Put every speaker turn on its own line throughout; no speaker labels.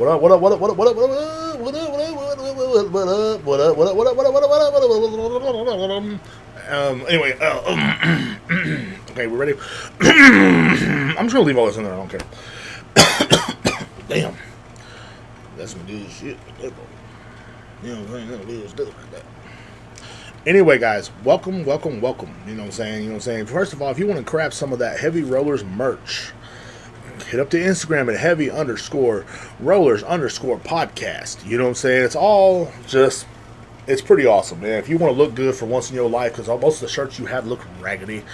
What up? What up? What up? What up? What up? What up? What up? What up? What up? What up? What up? What up? What up? What up? Anyway, okay, we're ready. I'm just gonna leave all this in there. I don't care. Damn, that's some good shit. You know what I'm saying? We'll do like that. Anyway, guys, welcome. You know what I'm saying? First of all, if you want to grab some of that Heavy Rollers merch, hit up the Instagram at heavy_rollers_podcast. You know what I'm saying? It's all just, it's pretty awesome, man. If you want to look good for once in your life, because most of the shirts you have look raggedy,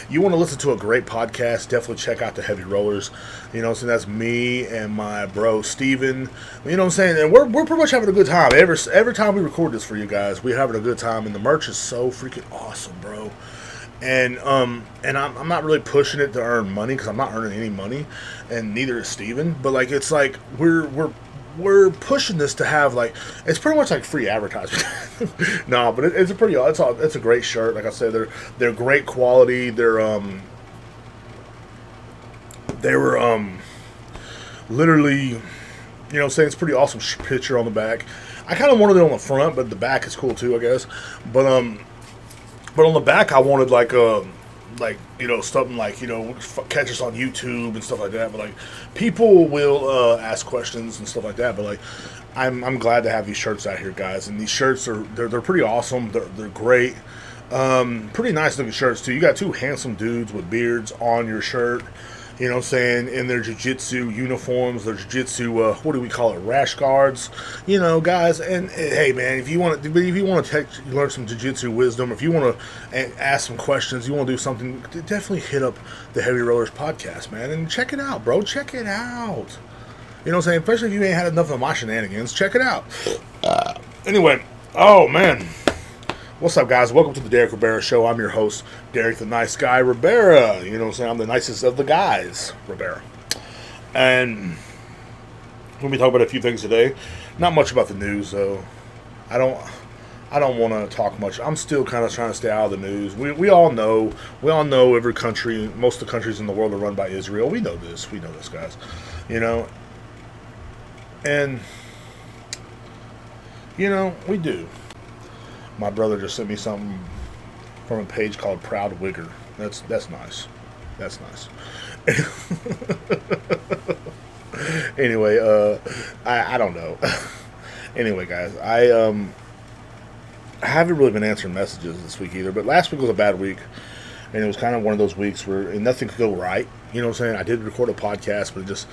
you want to listen to a great podcast, definitely check out the Heavy Rollers. You know what I'm saying? That's me and my bro, Steven. You know what I'm saying? And we're pretty much having a good time. Every time we record this for you guys, we're having a good time, and the merch is so freaking awesome, bro. And I'm not really pushing it to earn money, because I'm not earning any money, and neither is Steven. But like, it's like we're pushing this to have, like, it's pretty much like free advertising. No, but it's a great shirt. Like I said, they're great quality. They were literally, you know what I'm saying, it's pretty awesome picture on the back. I kind of wanted it on the front, but the back is cool too, I guess. But on the back, I wanted like you know, something like, you know, catch us on YouTube and stuff like that. But like, people will ask questions and stuff like that. But like, I'm glad to have these shirts out here, guys. And these shirts they're pretty awesome. They're great. Pretty nice looking shirts too. You got two handsome dudes with beards on your shirt. You know what I'm saying? In their jiu-jitsu uniforms, their jiu-jitsu, what do we call it? Rash guards. You know, guys. And hey, man, if you want to learn some jiu-jitsu wisdom, if you want to ask some questions, you want to do something, definitely hit up the Heavy Rollers podcast, man, and check it out, bro. Check it out. You know what I'm saying? Especially if you ain't had enough of my shenanigans, check it out. Anyway, oh man. What's up, guys? Welcome to the Derrek Ribera Show. I'm your host, Derrek the Nice Guy Ribera. You know what I'm saying? I'm the nicest of the guys, Ribera. And we'll be talking about a few things today. Not much about the news, though. I don't want to talk much. I'm still kind of trying to stay out of the news. We all know every country, most of the countries in the world are run by Israel. We know this, guys. You know? And, you know, we do. My brother just sent me something from a page called Proud Wigger. That's nice. That's nice. Anyway, I don't know. Anyway, guys, I haven't really been answering messages this week either. But last week was a bad week, and it was kind of one of those weeks where nothing could go right. You know what I'm saying? I did record a podcast, but it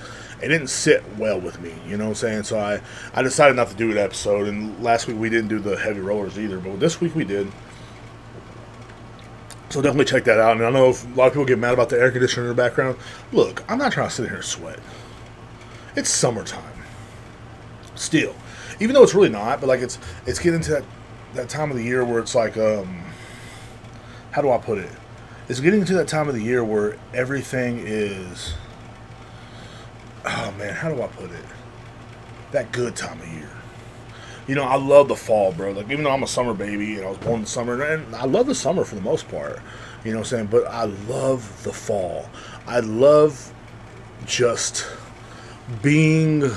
didn't sit well with me. You know what I'm saying? So I decided not to do an episode. And last week we didn't do the Heavy Rollers either, but this week we did. So definitely check that out. And I know a lot of people get mad about the air conditioner in the background. Look, I'm not trying to sit here and sweat. It's summertime. Still. Even though it's really not, but like it's getting to that time of the year where it's like, how do I put it? It's getting to that time of the year where everything is, oh man, how do I put it? That good time of year. You know, I love the fall, bro. Like, even though I'm a summer baby and I was born in the summer, and I love the summer for the most part. You know what I'm saying? But I love the fall. I love just being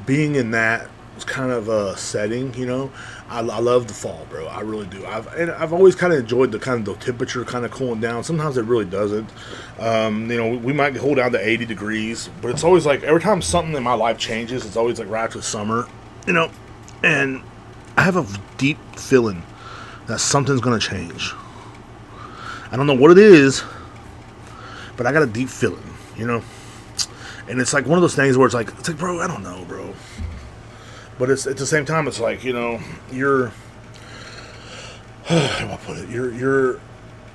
in that kind of a setting, you know. I love the fall, bro. I really do. I've always kind of enjoyed the temperature kind of cooling down. Sometimes it really doesn't. You know, we might hold down to 80 degrees, but it's always like every time something in my life changes, it's always like right after summer, you know. And I have a deep feeling that something's gonna change. I don't know what it is, but I got a deep feeling, you know. And it's like one of those things where it's like, bro, I don't know, bro. But it's at the same time, it's like, you know, you're, how do I put it?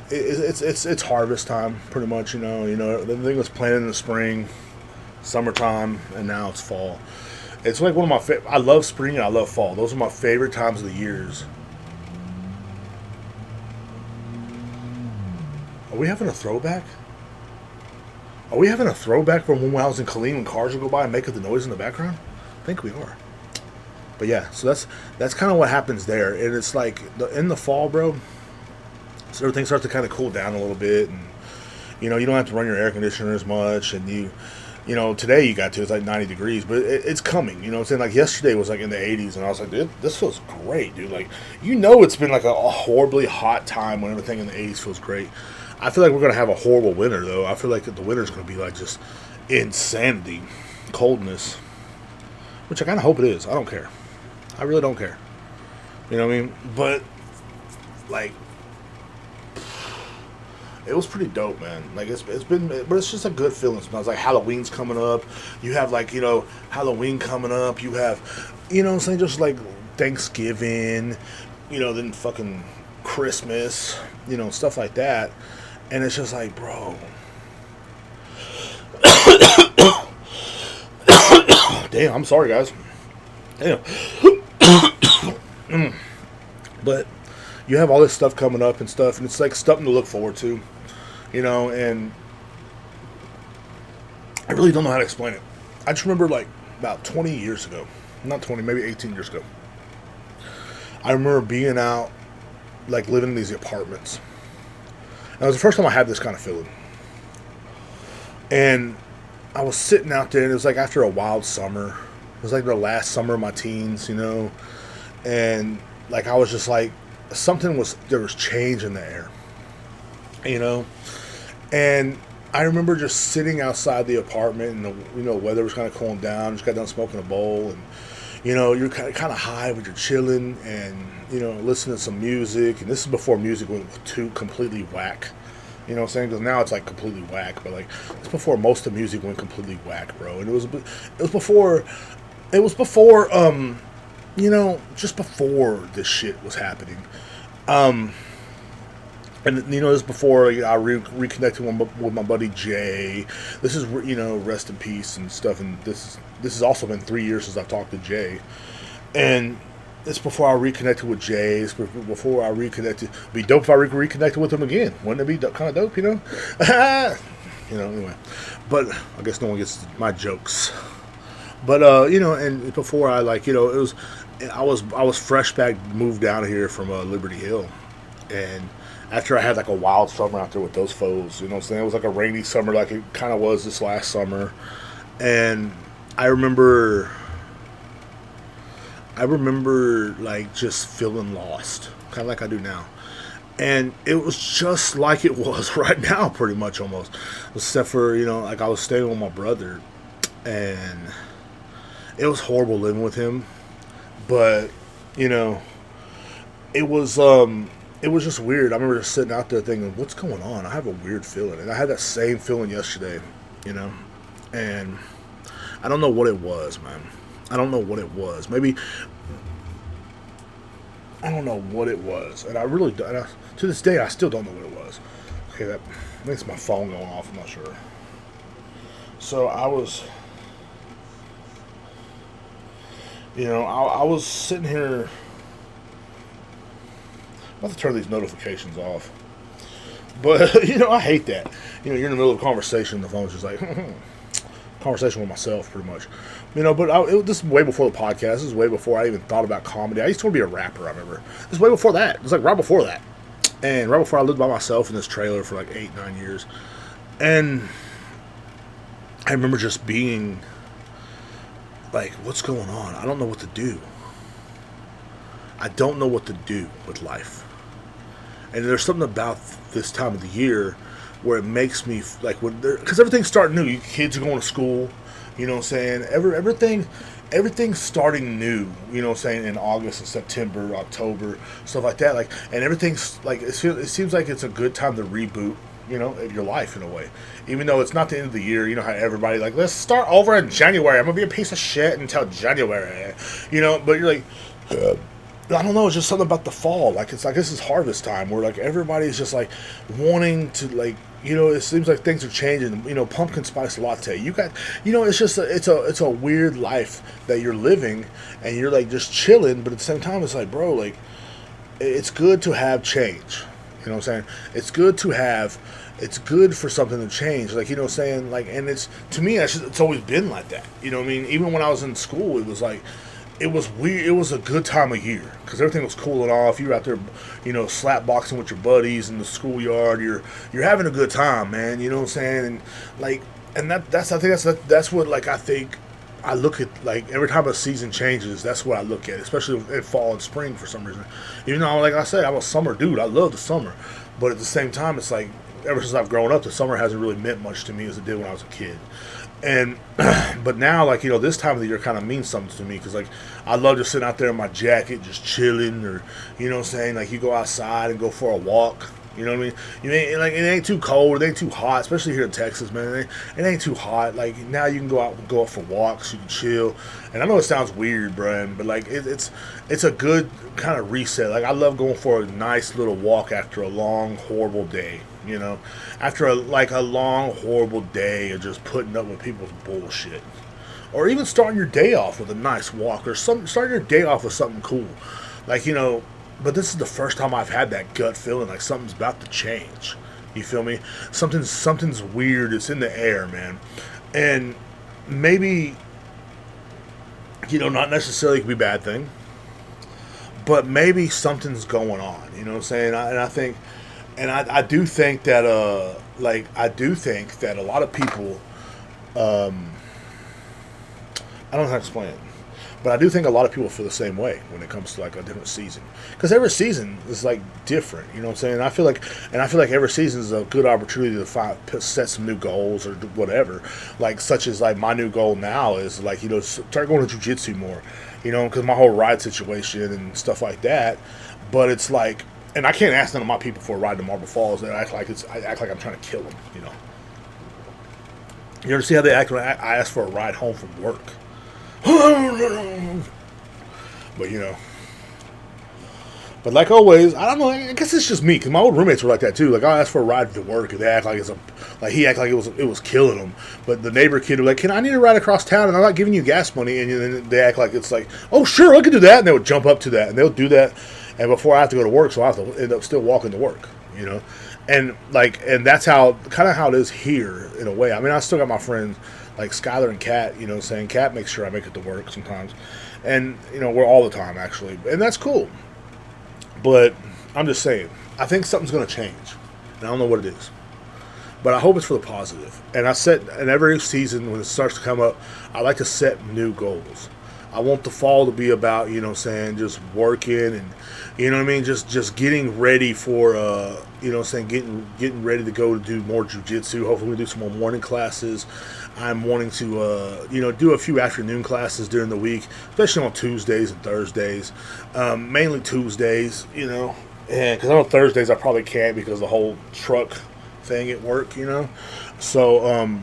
It's harvest time, pretty much, you know. The thing was planted in the spring, summertime, and now it's fall. It's like one of my I love spring and I love fall. Those are my favorite times of the years. Are we having a throwback? Are we having a throwback from when I was in Killeen when cars would go by and make the noise in the background? I think we are. But yeah, so that's kind of what happens there. And it's like, in the fall, bro, so everything starts to kind of cool down a little bit. And, you know, you don't have to run your air conditioner as much. And Today you got to, it's like 90 degrees, but it's coming. You know what I'm saying? Like yesterday was like in the 80s, and I was like, dude, this feels great, dude. Like, it's been like a horribly hot time when everything in the 80s feels great. I feel like we're going to have a horrible winter, though. I feel like the winter's going to be like just insanity, coldness, which I kind of hope it is. I don't care. I really don't care. You know what I mean? But, like, it was pretty dope, man. Like, it's been, but it's just a good feeling. It's like Halloween's coming up. You have, like, Halloween coming up. You have, what I'm saying, just like Thanksgiving, then fucking Christmas, stuff like that. And it's just like, bro. Damn, I'm sorry, guys. Damn. But you have all this stuff coming up and stuff, and it's like something to look forward to, and I really don't know how to explain it. I just remember, like, about 20 years ago, not 20, maybe 18 years ago, I remember being out, like, living in these apartments. And it was the first time I had this kind of feeling. And I was sitting out there, and it was like after a wild summer. It was like the last summer of my teens, and like I was just like, there was change in the air, and I remember just sitting outside the apartment, and the weather was kind of cooling down. Just got done smoking a bowl, and you're kind of high, but you're chilling, and listening to some music. And this is before music went too completely whack. You know what I'm saying? Because now it's like completely whack, but like it's before most of the music went completely whack, bro. And it was before, just before this shit was happening. And this is before I reconnected with my buddy Jay. This is rest in peace and stuff. And this has also been 3 years since I've talked to Jay, and it's before I reconnected with Jay. It's before I reconnected. It'd be dope if I reconnected with him again. Wouldn't it be kind of dope? Anyway. But I guess no one gets my jokes. But and before I I was fresh back, moved down here from Liberty Hill, and after I had like a wild summer out there with those foes, you know what I'm saying? It was like a rainy summer, like it kind of was this last summer, and I remember like just feeling lost, kind of like I do now. And it was just like it was right now, pretty much almost. Except for, like I was staying with my brother, and it was horrible living with him. But, it was just weird. I remember just sitting out there thinking, what's going on? I have a weird feeling. And I had that same feeling yesterday, and I don't know what it was, man. I don't know what it was. Maybe I don't know what it was, and I really don't. To this day, I still don't know what it was. Okay, that makes my phone going off. I'm not sure. So I was, I was sitting here. I'm about to turn these notifications off, but I hate that. You're in the middle of a conversation, the phone's just like. Conversation with myself, pretty much, but this is way before the podcast. This is way before I even thought about comedy. I used to want to be a rapper. I remember this is way before that. It was like right before that, and right before I lived by myself in this trailer for like 8-9 years, and I remember just being like, "What's going on? I don't know what to do. I don't know what to do with life." And there's something about this time of the year where it makes me like, because everything's starting new. You kids are going to school, you know what I'm saying? Everything's starting new, you know what I'm saying? In August and September, October, stuff like that. Like, and everything's like, it seems like it's a good time to reboot, your life in a way. Even though it's not the end of the year, how everybody like, let's start over in January. I'm gonna be a piece of shit until January, But you're like. I don't know, it's just something about the fall. Like, it's like this is harvest time where, like, everybody's just, like, wanting to, like, it seems like things are changing. Pumpkin spice latte. You got, it's just, it's a weird life that you're living, and you're, like, just chilling, but at the same time, it's like, bro, like, it's good to have change. You know what I'm saying? It's good for something to change. Like, you know what I'm saying? Like, and to me, it's always been like that. You know what I mean? Even when I was in school, it was like, it was weird. It was a good time of year because everything was cooling off. You were out there, slap boxing with your buddies in the schoolyard. You're having a good time, man. You know what I'm saying? And like, and that's I think that's what like I think I look at like every time a season changes. That's what I look at, especially in fall and spring for some reason. Even though, like I said, I'm a summer dude. I love the summer, but at the same time, it's like ever since I've grown up, the summer hasn't really meant much to me as it did when I was a kid. And but now, like this time of the year kind of means something to me because like I love just sitting out there in my jacket, just chilling, or what I'm saying, like you go outside and go for a walk. You know what I mean? You ain't like it ain't too cold, it ain't too hot, especially here in Texas, man. It ain't too hot. Like now you can go out and go out for walks, you can chill. And I know it sounds weird, Brian, but like it's a good kind of reset. Like I love going for a nice little walk after a long, horrible day. After a long, horrible day of just putting up with people's bullshit, or even starting your day off with a nice walk, or starting your day off with something cool, like But this is the first time I've had that gut feeling like something's about to change. You feel me? Something's weird. It's in the air, man. And maybe, not necessarily could be a bad thing, but maybe something's going on. You know what I'm saying? I do think that a lot of people, I don't know how to explain it. But I do think a lot of people feel the same way when it comes to like a different season, because every season is like different. You know what I'm saying? And I feel like every season is a good opportunity to set some new goals or whatever. Like such as like my new goal now is like start going to jiu-jitsu more. Because my whole ride situation and stuff like that. But it's like, and I can't ask none of my people for a ride to Marble Falls. They act like I'm trying to kill them. You ever see how they act when I ask for a ride home from work? But but like always, I don't know. I guess it's just me because my old roommates were like that too. Like I asked for a ride to work, and they act like he acted like it was killing him. But the neighbor kid was like, I need a ride across town, and I'm not giving you gas money." And then they act like it's like, "Oh sure, I can do that," and they would jump up to that, and they'll do that. And before I have to go to work, so I have to end up still walking to work. And that's how it is here in a way. I mean, I still got my friends like Skylar and Kat, saying Kat makes sure I make it to work sometimes. And, we're all the time, actually. And that's cool. But I'm just saying, I think something's going to change. And I don't know what it is. But I hope it's for the positive. And and every season when it starts to come up, I like to set new goals. I want the fall to be about, just working and, just getting ready for, getting ready to go to do more jiu-jitsu. Hopefully we do some more morning classes. I'm wanting to, do a few afternoon classes during the week, especially on Tuesdays and Thursdays. Mainly Tuesdays, and because I know Thursdays I probably can't because of the whole truck thing at work, So,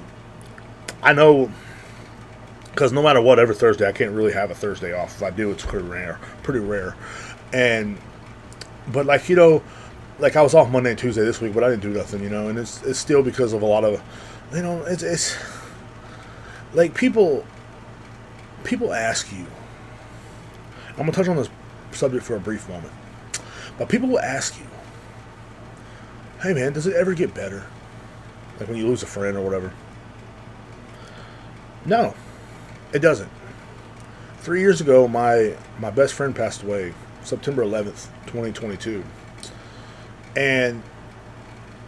I know, because no matter what, every Thursday, I can't really have a Thursday off. If I do, it's pretty rare. But like I was off Monday and Tuesday this week, but I didn't do nothing, and it's still because of a lot of, it's like people ask you. I'm gonna touch on this subject for a brief moment, but people will ask you, "Hey man, does it ever get better? Like when you lose a friend or whatever?" No, it doesn't. 3 years ago, my best friend passed away, September 11th, 2022, and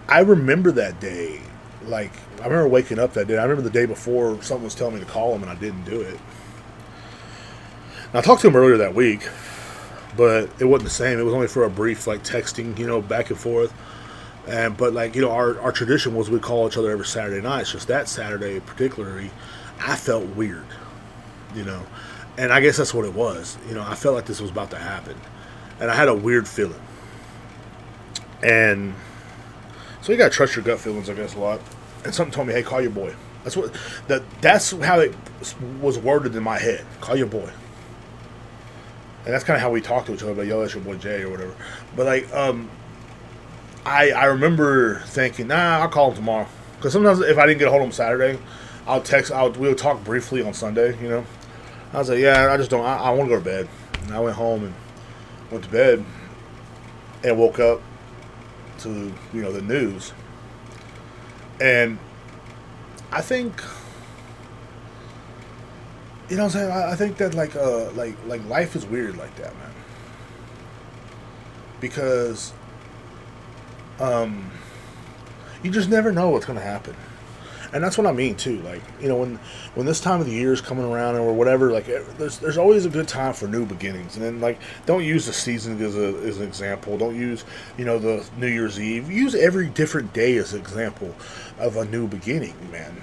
I remember that day. Like, I remember waking up that day. I remember the day before someone was telling me to call him, and I didn't do it. And I talked to him earlier that week, but it wasn't the same. It was only for a brief, like, texting, back and forth. But our tradition was we'd call each other every Saturday night. It's just that Saturday particularly, I felt weird, And I guess that's what it was. I felt like this was about to happen. And I had a weird feeling. And so you gotta trust your gut feelings, I guess, a lot. And something told me, "Hey, call your boy." That's how it was worded in my head. Call your boy. And that's kind of how we talk to each other. Like, "Yo, that's your boy Jay," or whatever. But I remember thinking, "Nah, I'll call him tomorrow." Because sometimes if I didn't get a hold of him Saturday, we would talk briefly on Sunday. I was like, "Yeah, I just don't. I want to go to bed." And I went home and went to bed and woke up to the news. And I think what I'm saying, I think that like life is weird like that, man, because you just never know what's going to happen. And that's what I mean too. Like, when this time of the year is coming around or whatever, like there's always a good time for new beginnings. And then like, don't use the season as an example. Don't use the New Year's Eve. Use every different day as an example of a new beginning, man.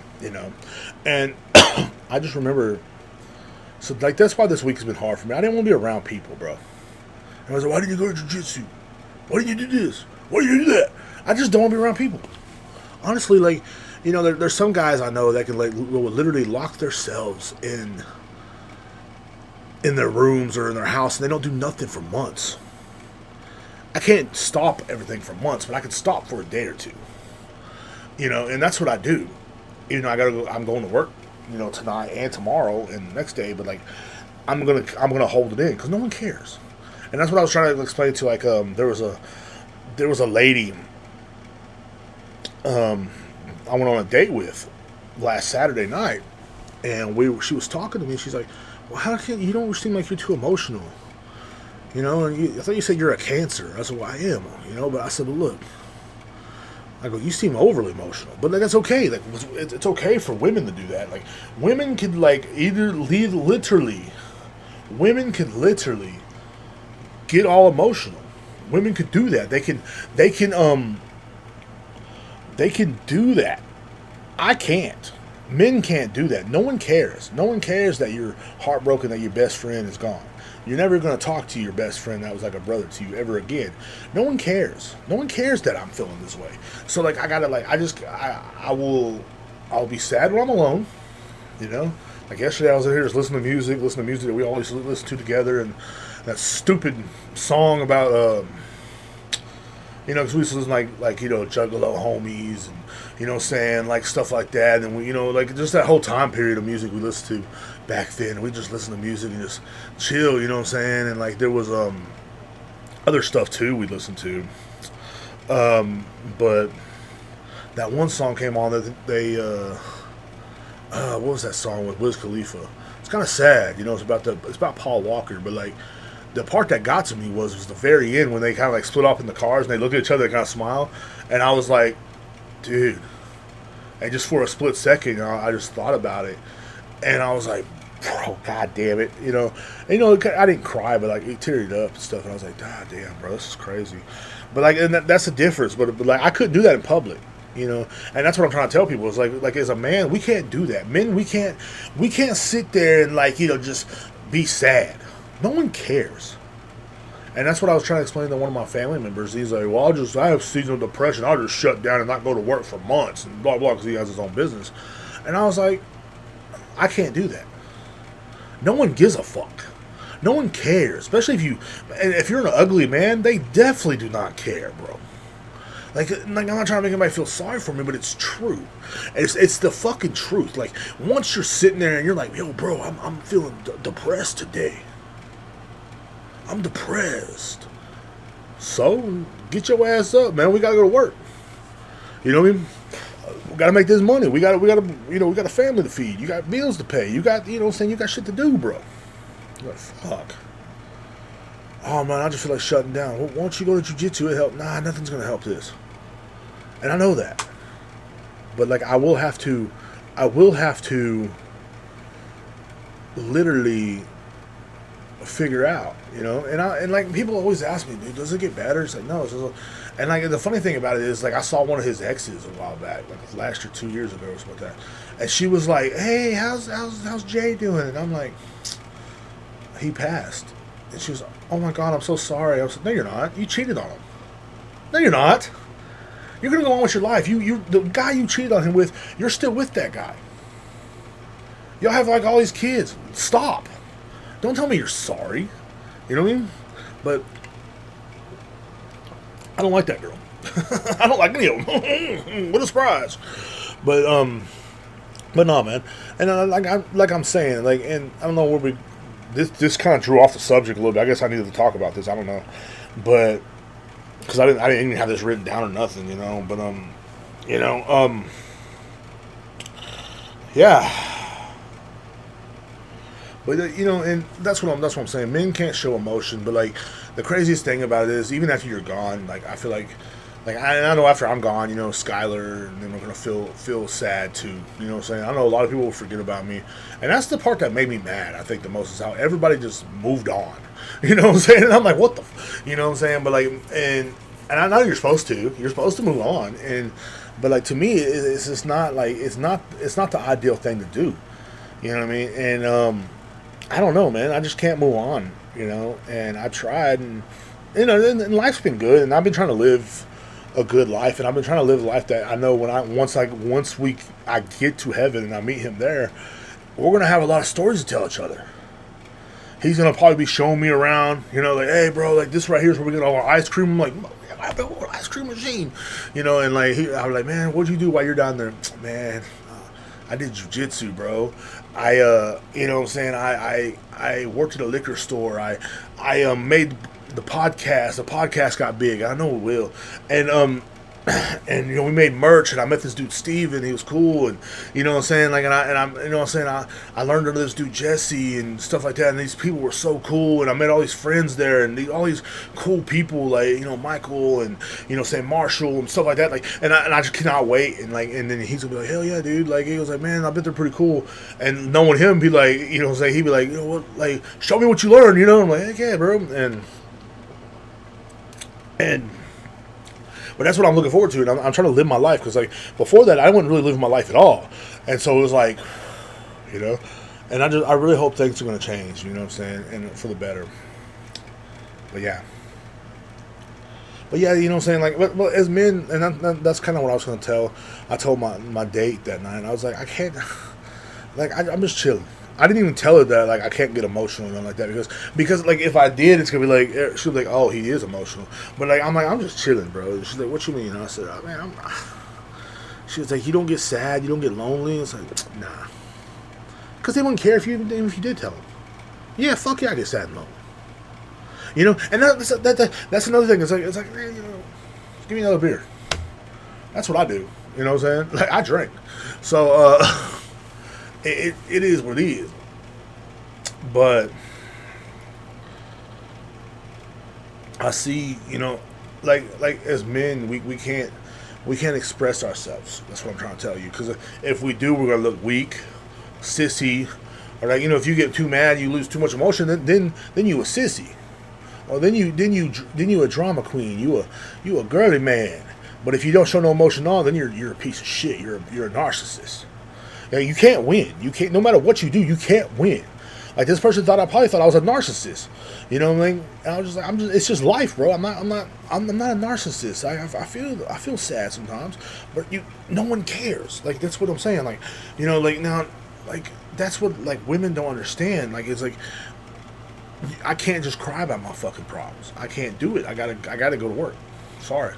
And I just remember. So like that's why this week has been hard for me. I didn't want to be around people, bro. And I was like, why did you go to jiu-jitsu? Why did you do this? Why did you do that? I just don't want to be around people. Honestly, like, there's some guys I know that can like will literally lock themselves in their rooms or in their house and they don't do nothing for months. I can't stop everything for months, but I can stop for a day or two. And that's what I do. I'm going to work, tonight and tomorrow and the next day, but like I'm gonna hold it in because no one cares. And that's what I was trying to explain to like there was a lady I went on a date with last Saturday night, and she was talking to me. She's like, "Well, how can you don't seem like you're too emotional? And I thought you said you're a Cancer." I said, "Well, I am, but I said, well, look." I go, you seem overly emotional, but like, that's okay. Like, it's okay for women to do that. Like, women can like women can literally get all emotional. Women could do that. They can do that. I can't. Men can't do that. No one cares. No one cares that you're heartbroken that your best friend is gone. You're never going to talk to your best friend that was like a brother to you ever again. No one cares. No one cares that I'm feeling this way. So like I gotta like I'll be sad when I'm alone. Like yesterday I was in here just listening to music that we always listen to together, and that stupid song about because we used to listen like Juggalo Homies and saying like stuff like that, and we like just that whole time period of music we listened to back then. We just listened to music and just chill, and like there was other stuff too we listened to, but that one song came on that they what was that song with Wiz Khalifa? It's kind of sad, it's about Paul Walker, but like the part that got to me was the very end when they kind of like split off in the cars and they looked at each other and kind of smile, and I was like, dude. And just for a split second, I just thought about it, and I was like, bro, god damn it, And I didn't cry, but like it teared up and stuff, and I was like, god damn, bro, this is crazy. But like, and that's the difference. But like, I couldn't do that in public, and that's what I'm trying to tell people. Is like as a man, we can't do that. Men, we can't sit there and like just be sad. No one cares. And that's what I was trying to explain to one of my family members. He's like, well, I have seasonal depression. I'll just shut down and not go to work for months and blah, blah, because he has his own business. And I was like, I can't do that. No one gives a fuck. No one cares. Especially if you're an ugly man, they definitely do not care, bro. Like I'm not trying to make anybody feel sorry for me, but it's true. It's the fucking truth. Like, once you're sitting there and you're like, yo, bro, I'm feeling depressed today. I'm depressed. So, get your ass up, man. We gotta go to work. You know what I mean? We gotta make this money. We gotta, we got a family to feed. You got bills to pay. You got, you got shit to do, bro. You're like, fuck. Oh, man, I just feel like shutting down. Well, why don't you go to jiu-jitsu? It help? Nah, nothing's gonna help this. And I know that. But, like, I will have to literally figure out, and like people always ask me, dude, does it get better? It's like, no. And like the funny thing about it is, like, I saw one of his exes a while back, like last year, 2 years ago or something like that, and she was like, hey, how's Jay doing? And I'm like, he passed. And she was, oh my god, I'm so sorry. I was like, no, you're not. You cheated on him. No, you're not. You're gonna go on with your life. The guy you cheated on him with, you're still with that guy. Y'all have like all these kids. Stop. Don't tell me you're sorry. You know what I mean? But I don't like that girl. I don't like any of them. What a surprise. But no, man. And like I'm saying, like, and I don't know where we. This kind of drew off the subject a little bit. I guess I needed to talk about this. I don't know, but because I didn't even have this written down or nothing, But yeah. But and that's what I'm saying. Men can't show emotion, but like the craziest thing about it is, even after you're gone, like I feel like Like I know after I'm gone, Skylar and them are gonna feel sad too. You know what I'm saying? I know a lot of people will forget about me, and that's the part that made me mad. I think the most is how everybody just moved on. You know what I'm saying? And I'm like, what the, you know what I'm saying? But like, and I know you're supposed to. You're supposed to move on, but like to me, it's just not like it's not the ideal thing to do. You know what I mean? And I don't know, man. I just can't move on. And I tried, and and life's been good, and I've been trying to live a good life, and I've been trying to live a life that I know once I get to heaven and I meet him there, we're gonna have a lot of stories to tell each other. He's gonna probably be showing me around, like, hey, bro, like this right here is where we get all our ice cream. I'm like, I have an ice cream machine, and like I'm like, man, what'd you do while you're down there, man? I did jujitsu, bro. You know what I'm saying? I worked at a liquor store. I made the podcast. The podcast got big. I know it will. And and we made merch, and I met this dude Steve, and he was cool, and you know what I'm saying, like, and I'm you know what I'm saying, I learned under this dude Jesse and stuff like that, and these people were so cool, and I met all these friends there, and all these cool people, like, Michael, and saying Marshall and stuff like that, like, and I just cannot wait, and like, and then he's gonna be like, hell yeah, dude, like, he was like, man, I bet they're pretty cool, and knowing him, be like, he'd be like, what, like, show me what you learned, I'm like, heck yeah, bro, and but that's what I'm looking forward to, and I'm trying to live my life, because like before that I wasn't really living my life at all, and so it was like, and I really hope things are going to change, you know what I'm saying, and for the better. But yeah, you know what I'm saying, like, well, as men, and that's kind of what I was going to tell. I told my date that night, I was like, I can't, like, I'm just chilling. I didn't even tell her that, like, I can't get emotional and nothing like that, because like, if I did, it's gonna be like, she'll be like, oh, he is emotional, but like, I'm just chilling, bro. She's like, what you mean? And I said, oh, man, she was like, you don't get sad, you don't get lonely. It's like, nah, because they wouldn't care if you did tell them. Yeah, fuck yeah, I get sad and lonely, and that's another thing. It's like, man, give me another beer. That's what I do. You know what I'm saying? Like, I drink, so It is what it is, but I see, like as men, we can't express ourselves. That's what I'm trying to tell you. Because if we do, we're gonna look weak, sissy, or like, if you get too mad, you lose too much emotion, then you a sissy, or then you a drama queen, you a girly man. But if you don't show no emotion at all, then you're a piece of shit. You're a narcissist. Now, you can't win. You can't. No matter what you do, you can't win. Like, this person probably thought I was a narcissist. You know what I mean? And I was just like, it's just life, bro. I'm not a narcissist. I feel sad sometimes, but no one cares. Like, that's what I'm saying. Like, like now, like, that's what, like, women don't understand. Like, it's like, I can't just cry about my fucking problems. I can't do it. I gotta go to work. Sorry,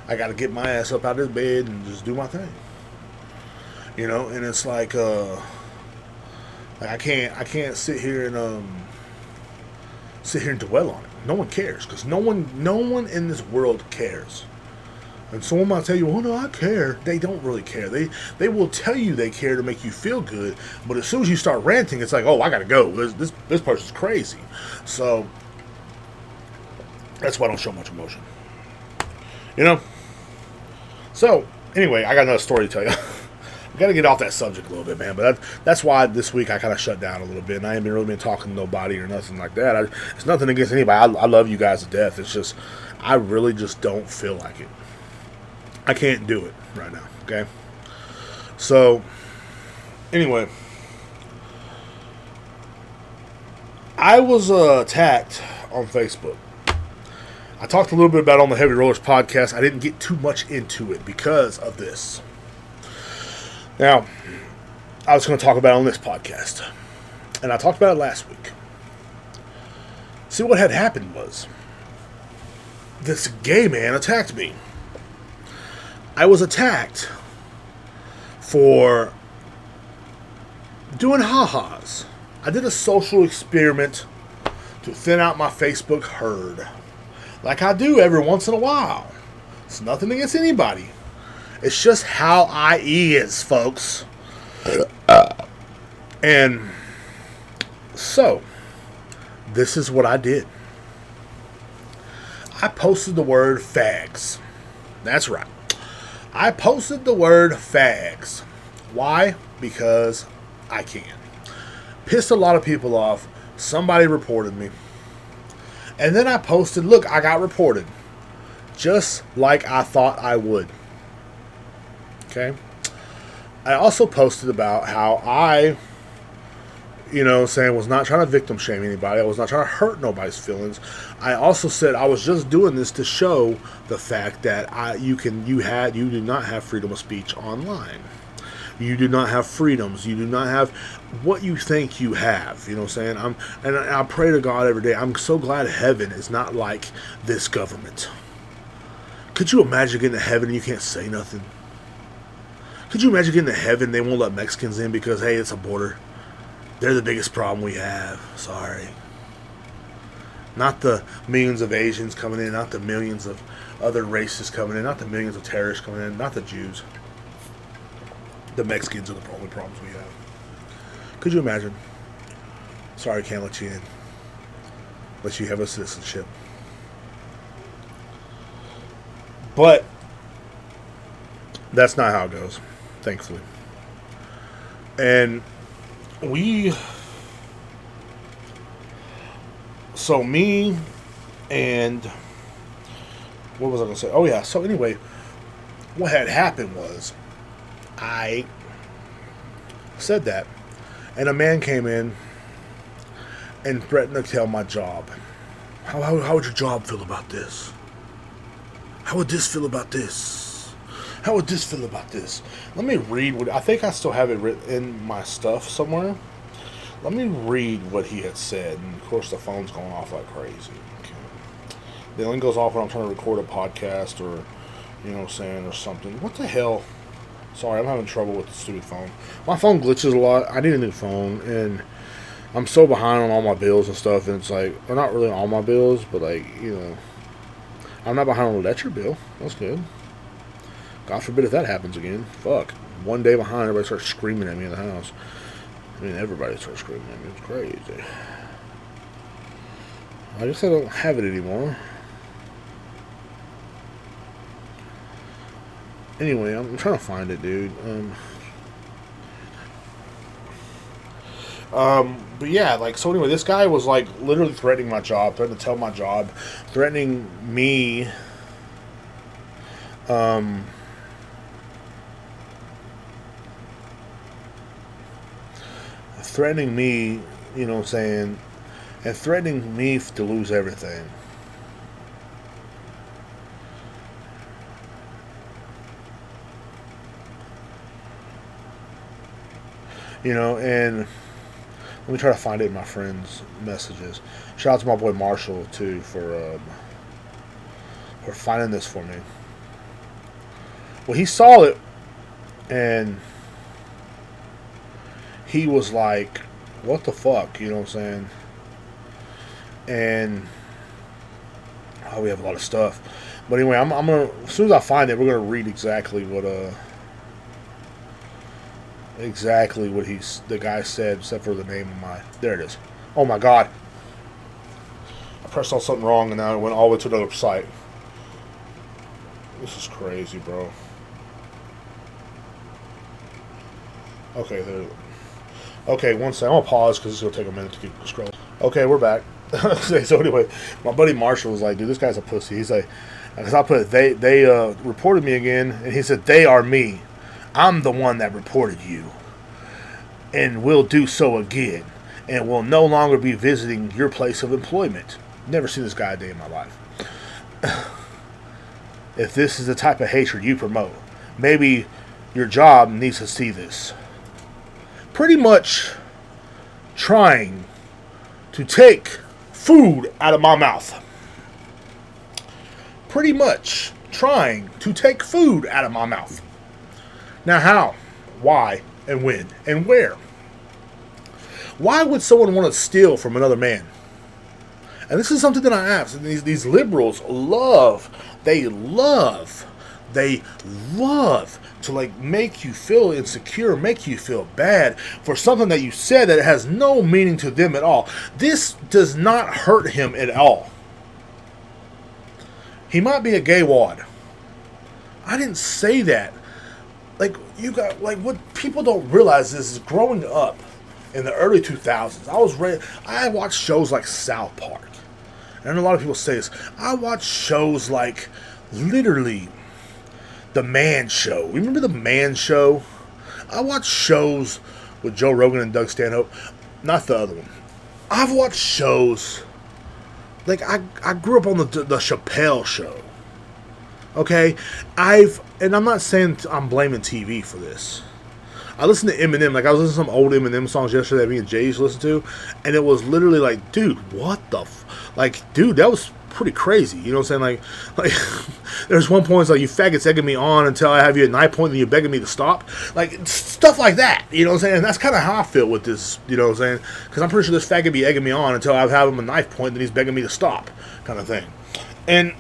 I gotta get my ass up out of bed and just do my thing. And it's like I can't sit here and dwell on it. No one cares, because no one in this world cares. And someone might tell you, "Oh no, I care." They don't really care. They will tell you they care to make you feel good, but as soon as you start ranting, it's like, "Oh, I gotta go. This person's crazy." So that's why I don't show much emotion. So anyway, I got another story to tell you. I got to get off that subject a little bit, man. But that's why this week I kind of shut down a little bit, and I ain't really been talking to nobody or nothing like that. It's nothing against anybody. I love you guys to death. It's just I really just don't feel like it. I can't do it right now. Okay. So anyway, I was attacked on Facebook. I talked a little bit about it on the Heavy Rollers podcast. I didn't get too much into it because of this. Now, I was going to talk about it on this podcast, and I talked about it last week. See, what had happened was, this gay man attacked me. I was attacked for doing ha-has. I did a social experiment to thin out my Facebook herd, like I do every once in a while. It's nothing against anybody. It's just how I is, folks. And so, this is what I did. I posted the word fags. That's right. I posted the word fags. Why? Because I can. Pissed a lot of people off. Somebody reported me. And then I posted, look, I got reported. Just like I thought I would. Okay? I also posted about how I, saying was not trying to victim shame anybody. I was not trying to hurt nobody's feelings. I also said I was just doing this to show the fact that you do not have freedom of speech online. You do not have freedoms. You do not have what you think you have. You know what I'm saying? And I pray to God every day. I'm so glad heaven is not like this government. Could you imagine getting to heaven and you can't say nothing? Could you imagine getting to heaven and they won't let Mexicans in because, hey, it's a border? They're the biggest problem we have. Sorry. Not the millions of Asians coming in, not the millions of other races coming in, not the millions of terrorists coming in, not the Jews. The Mexicans are the only problems we have. Could you imagine? Sorry, can't let you in. Unless you have a citizenship. But that's not how it goes, thankfully. And so me and, what was I going to say? Oh yeah, so anyway, what had happened was, I said that, and a man came in and threatened to tell my job. How would your job feel about this? How would this feel about this? How would this feel about this? Let me read what I think I still have it written in my stuff somewhere. Let me read what he had said, and of course the phone's going off like crazy. Okay. The only goes off when I'm trying to record a podcast or, or something. What the hell? Sorry, I'm having trouble with the stupid phone. My phone glitches a lot. I need a new phone, and I'm so behind on all my bills and stuff, and it's like, well, not really all my bills, but I'm not behind on the electric bill. That's good. God forbid if that happens again. Fuck. One day behind, everybody starts screaming at me in the house. I mean, everybody starts screaming at me. It's crazy. I guess I don't have it anymore. Anyway, I'm trying to find it, dude. But yeah, so anyway, this guy was literally threatening my job, threatening to tell my job, threatening me, and threatening me to lose everything. And let me try to find it in my friends' messages. Shout out to my boy Marshall, too, for finding this for me. Well, he saw it, and he was like, what the fuck, you know what I'm saying? And, we have a lot of stuff. But anyway, I'm gonna, as soon as I find it, we're gonna read exactly what the guy said, except for the name of there it is. Oh my god. I pressed on something wrong and now it went all the way to another site. This is crazy, bro. Okay, there. Okay, one second. I'm gonna pause because it's gonna take a minute to keep scrolling. Okay, we're back. So anyway, my buddy Marshall was like, dude, this guy's a pussy. He's like, because I put they reported me again, and he said, they are me. I'm the one that reported you, and will do so again, and will no longer be visiting your place of employment. Never seen this guy a day in my life. If this is the type of hatred you promote, maybe your job needs to see this. Pretty much trying to take food out of my mouth. Pretty much trying to take food out of my mouth. Now how, why, and when, and where? Why would someone want to steal from another man? And this is something that I ask. These liberals they love to make you feel insecure, make you feel bad for something that you said that has no meaning to them at all. This does not hurt him at all. He might be a gay wad. I didn't say that. Like, you got, like, what people don't realize is growing up in the early 2000s, I watched shows like South Park. And a lot of people say this. I watched shows like, literally, The Man Show. Remember The Man Show? I watched shows with Joe Rogan and Doug Stanhope. Not the other one. I've watched shows, like, I grew up on the Chappelle Show. Okay? And I'm not saying I'm blaming TV for this. I listened to Eminem, like I was listening to some old Eminem songs yesterday that me and Jay used to listen to, and it was literally like, dude, what the like, dude, that was pretty crazy. You know what I'm saying? Like there's one point it's like, you faggots egging me on until I have you at knife point and you're begging me to stop. Like, stuff like that. You know what I'm saying? And that's kind of how I feel with this, you know what I'm saying? Because I'm pretty sure this faggot be egging me on until I have him a knife point and he's begging me to stop, kind of thing. And,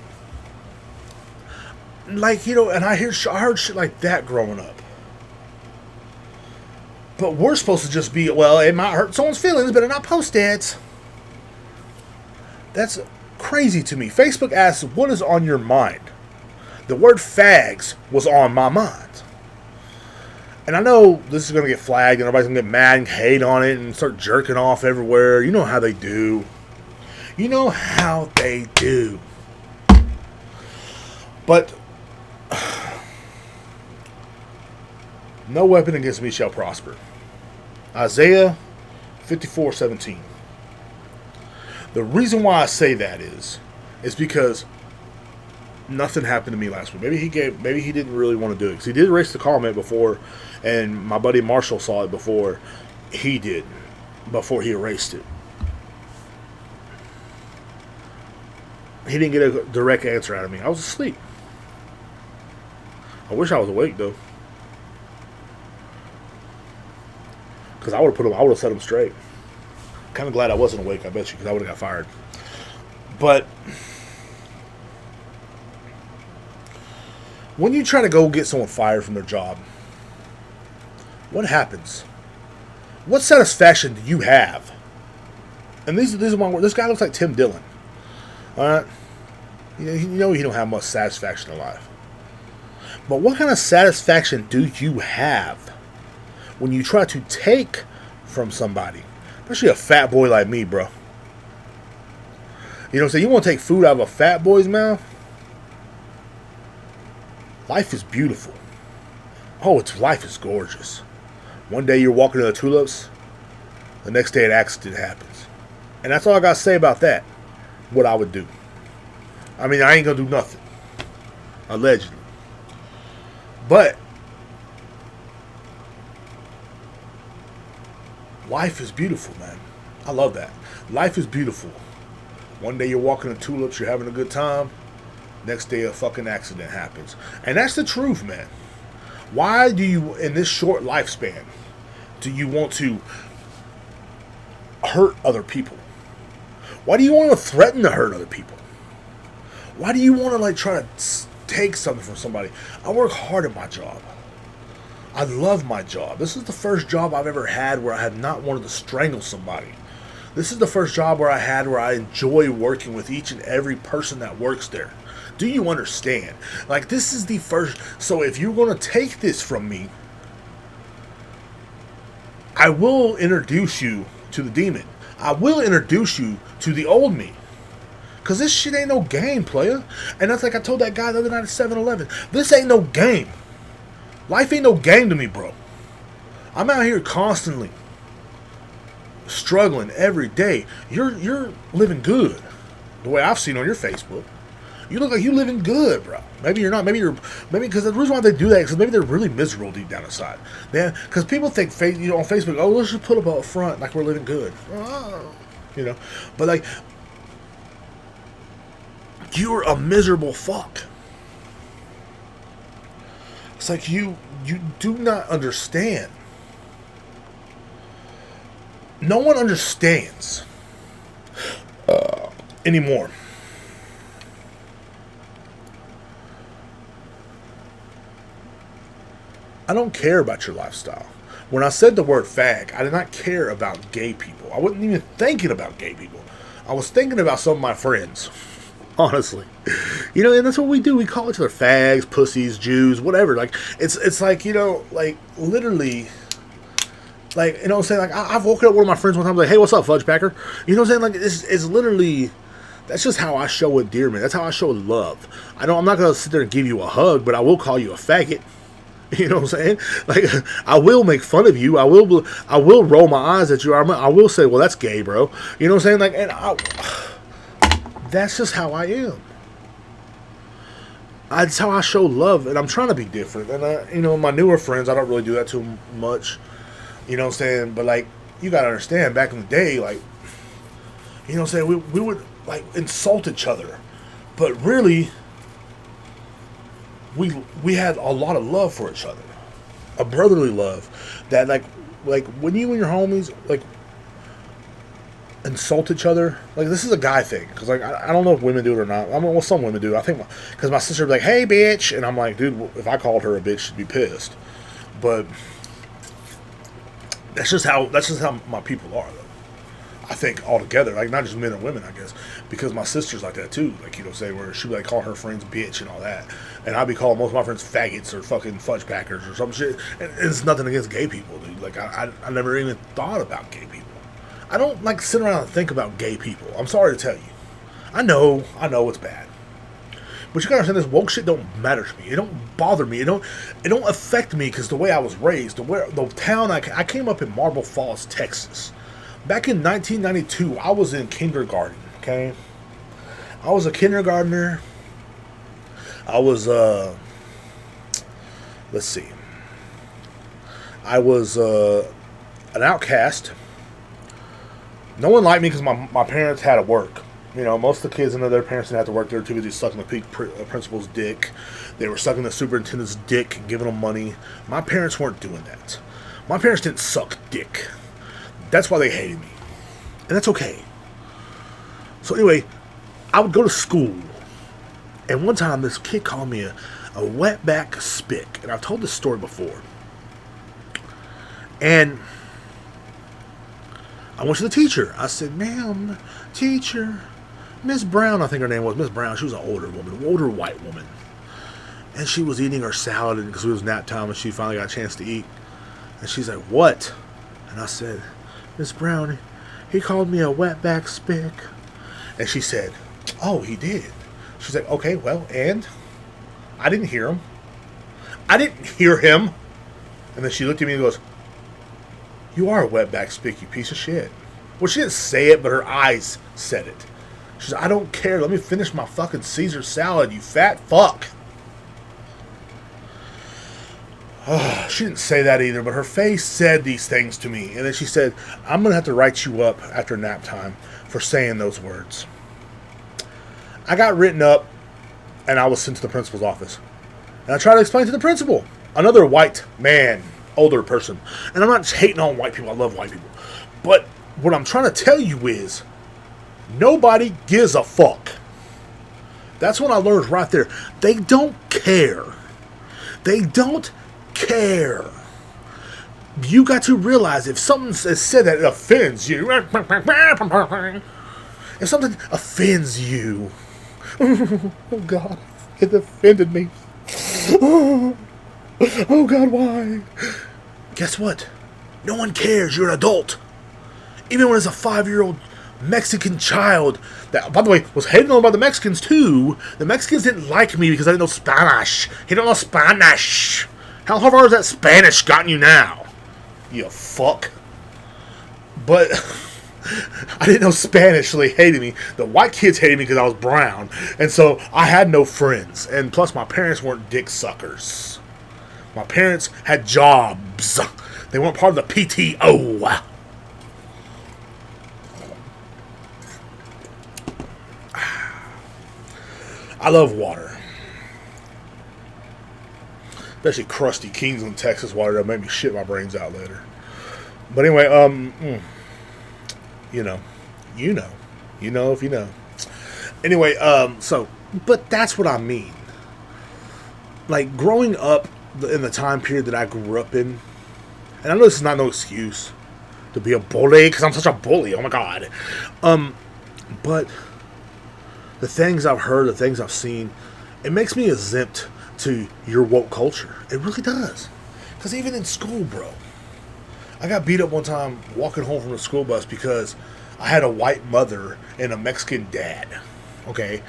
like, you know, and I heard shit like that growing up. But we're supposed to just be, well, it might hurt someone's feelings, better not post it. That's crazy to me. Facebook asks, what is on your mind? The word fags was on my mind. And I know this is going to get flagged and everybody's going to get mad and hate on it and start jerking off everywhere. You know how they do. You know how they do. But no weapon against me shall prosper. Isaiah 54:17. The reason why I say that is because nothing happened to me last week. Maybe he didn't really want to do it because he did erase the comment before, and my buddy Marshall saw it before he did, before he erased it. He didn't get a direct answer out of me. I was asleep. I wish I was awake though. Because I would have set him straight. Kind of glad I wasn't awake, I bet you, because I would have got fired. But when you try to go get someone fired from their job, what happens? What satisfaction do you have? And these are my words. This guy looks like Tim Dillon. Alright? You know he don't have much satisfaction in life. But what kind of satisfaction do you have when you try to take from somebody? Especially a fat boy like me, bro. You know what I'm saying? You want to take food out of a fat boy's mouth? Life is beautiful. Oh, life is gorgeous. One day you're walking to the tulips, the next day an accident happens. And that's all I got to say about that. What I would do. I mean, I ain't going to do nothing. Allegedly. But life is beautiful, man. I love that. Life is beautiful. One day you're walking the tulips, you're having a good time. Next day a fucking accident happens. And that's the truth, man. Why do you, in this short lifespan, do you want to hurt other people? Why do you want to threaten to hurt other people? Why do you want to, like, try to take something from somebody? I work hard at my job. I love my job. This is the first job I've ever had where I have not wanted to strangle somebody. This is the first job where I enjoy working with each and every person that works there. Do you understand? Like, this is the first. So if you're going to take this from me, I will introduce you to the demon. I will introduce you to the old me. Because this shit ain't no game, player. And that's like I told that guy the other night at 7-Eleven. This ain't no game. Life ain't no game to me, bro. I'm out here constantly struggling every day. You're living good. The way I've seen on your Facebook. You look like you living good, bro. Maybe you're not. Maybe because the reason why they do that is because maybe they're really miserable deep down inside. Because people think, on Facebook, oh, let's just put up a front like we're living good. You know, but like, you're a miserable fuck. It's like you do not understand. No one understands anymore. I don't care about your lifestyle. When I said the word fag, I did not care about gay people. I wasn't even thinking about gay people. I was thinking about some of my friends. honestly. You know, and that's what we do. We call each other fags, pussies, Jews, whatever. Like, it's like, you know, like, literally, like, you know what I'm saying? Like, I've woken up one of my friends one time, like, hey, what's up, fudge packer? You know what I'm saying? Like, it's literally, that's just how I show endearment. That's how I show love. I'm not going to sit there and give you a hug, but I will call you a faggot. You know what I'm saying? Like, I will make fun of you. I will roll my eyes at you. I will say, well, that's gay, bro. You know what I'm saying? Like, that's just how I am. That's how I show love, and I'm trying to be different. And, you know, my newer friends, I don't really do that too much. You know what I'm saying? But, like, you got to understand, back in the day, like, you know what I'm saying? We would, like, insult each other. But really, we had a lot of love for each other. A brotherly love. That, like when you and your homies, like, insult each other, like, this is a guy thing, because, like, I don't know if women do it or not. I mean, well, some women do. I think, because my sister would be like, hey, bitch, and I'm like, dude, if I called her a bitch, she'd be pissed. But that's just how my people are, though. I think altogether, like, not just men and women, I guess, because my sister's like that too. Like, you know, say where she'd be like calling her friends bitch and all that, and I'd be calling most of my friends faggots or fucking fudge packers or some shit. And it's nothing against gay people, dude. Like, I never even thought about gay people. I don't, like, sit around and think about gay people. I'm sorry to tell you. I know it's bad. But you gotta understand, this woke shit don't matter to me. It don't bother me. It don't affect me, because the way I was raised, the town I came up in Marble Falls, Texas. Back in 1992, I was in kindergarten. Okay, I was a kindergartner. I was let's see. I was an outcast. No one liked me because my parents had to work. You know, most of the kids and their parents didn't have to work. They were too busy sucking the principal's dick. They were sucking the superintendent's dick and giving them money. My parents weren't doing that. My parents didn't suck dick. That's why they hated me. And that's okay. So anyway, I would go to school. And one time this kid called me a wetback spick. And I've told this story before. And I went to the teacher. I said, ma'am, teacher, Miss Brown, I think her name was, Miss Brown. She was an older white woman. And she was eating her salad because it was nap time and she finally got a chance to eat. And she's like, what? And I said, Miss Brown, he called me a wetback spick. And she said, oh, he did. She's like, okay, well, and? I didn't hear him. I didn't hear him. And then she looked at me and goes, you are a wetback spick, you piece of shit. Well, she didn't say it, but her eyes said it. She said, I don't care. Let me finish my fucking Caesar salad, you fat fuck. She didn't say that either, but her face said these things to me. And then she said, I'm going to have to write you up after nap time for saying those words. I got written up, and I was sent to the principal's office. And I tried to explain to the principal, another white man, older person. And I'm not hating on white people. I love white people. But what I'm trying to tell you is, nobody gives a fuck. That's what I learned right there. They don't care. They don't care. You got to realize, if something is said that offends you, if something offends you, oh God, it offended me. Oh God, why? Guess what? No one cares. You're an adult. Even when it's a 5-year-old Mexican child that, by the way, was hated on by the Mexicans too. The Mexicans didn't like me because I didn't know Spanish. He don't know Spanish. How far has that Spanish gotten you now? You fuck. But I didn't know Spanish, so they hated me. The white kids hated me because I was brown. And so I had no friends. And plus my parents weren't dick suckers. My parents had jobs. They weren't part of the PTO. I love water. Especially crusty Kingsland, Texas water that made me shit my brains out later. But anyway, you know if you know. Anyway, but that's what I mean. Like, growing up in the time period that I grew up in, and I know this is not no excuse to be a bully, because I'm such a bully, oh my God. But the things I've heard, the things I've seen, it makes me exempt to your woke culture. It really does. Because even in school, bro, I got beat up one time walking home from the school bus because I had a white mother and a Mexican dad. Okay?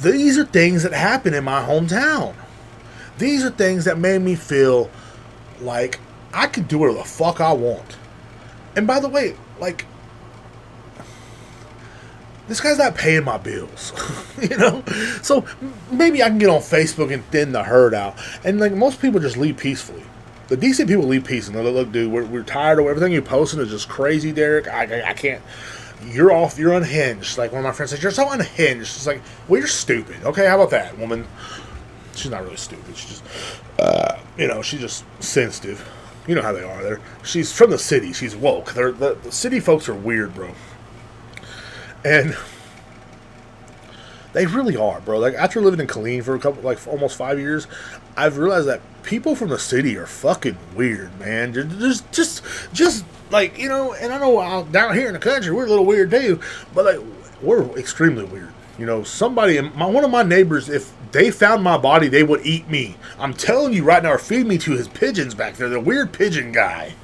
These are things that happen in my hometown. These are things that made me feel like I could do whatever the fuck I want. And by the way, like, this guy's not paying my bills, you know? So maybe I can get on Facebook and thin the herd out. And like most people just leave peacefully. The decent people leave peacefully. They're like, look, dude, we're tired of everything you're posting is just crazy, Derek. I can't. You're off. You're unhinged. Like one of my friends said, you're so unhinged. It's like, well, you're stupid. Okay, how about that, woman? She's not really stupid. She's just, she's just sensitive. You know how they are. She's from the city. She's woke. The city folks are weird, bro. And they really are, bro. Like after living in Killeen for almost 5 years, I've realized that people from the city are fucking weird, man. Just like, you know. And I know down here in the country we're a little weird too, but like we're extremely weird. You know, one of my neighbors, if they found my body, they would eat me. I'm telling you right now, or feed me to his pigeons back there. The weird pigeon guy.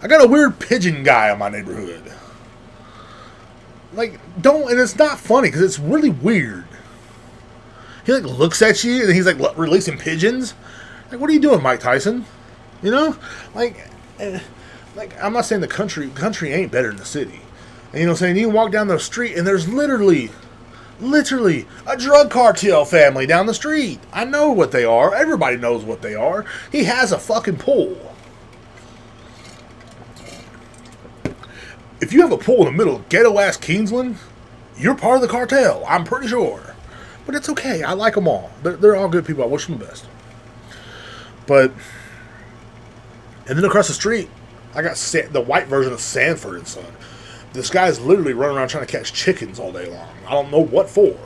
I got a weird pigeon guy in my neighborhood. Like, and it's not funny, because it's really weird. He, like, looks at you, and he's, like, releasing pigeons. Like, what are you doing, Mike Tyson? You know? Like, I'm not saying the country ain't better than the city. And, you know what I'm saying? You can walk down the street, and there's literally a drug cartel family down the street. I know what they are. Everybody knows what they are. He has a fucking pool. If you have a pool in the middle of ghetto-ass Kingsland, you're part of the cartel. I'm pretty sure. But it's okay. I like them all. They're all good people. I wish them the best. And then across the street, I got the white version of Sanford and Son. This guy's literally running around trying to catch chickens all day long. I don't know what for.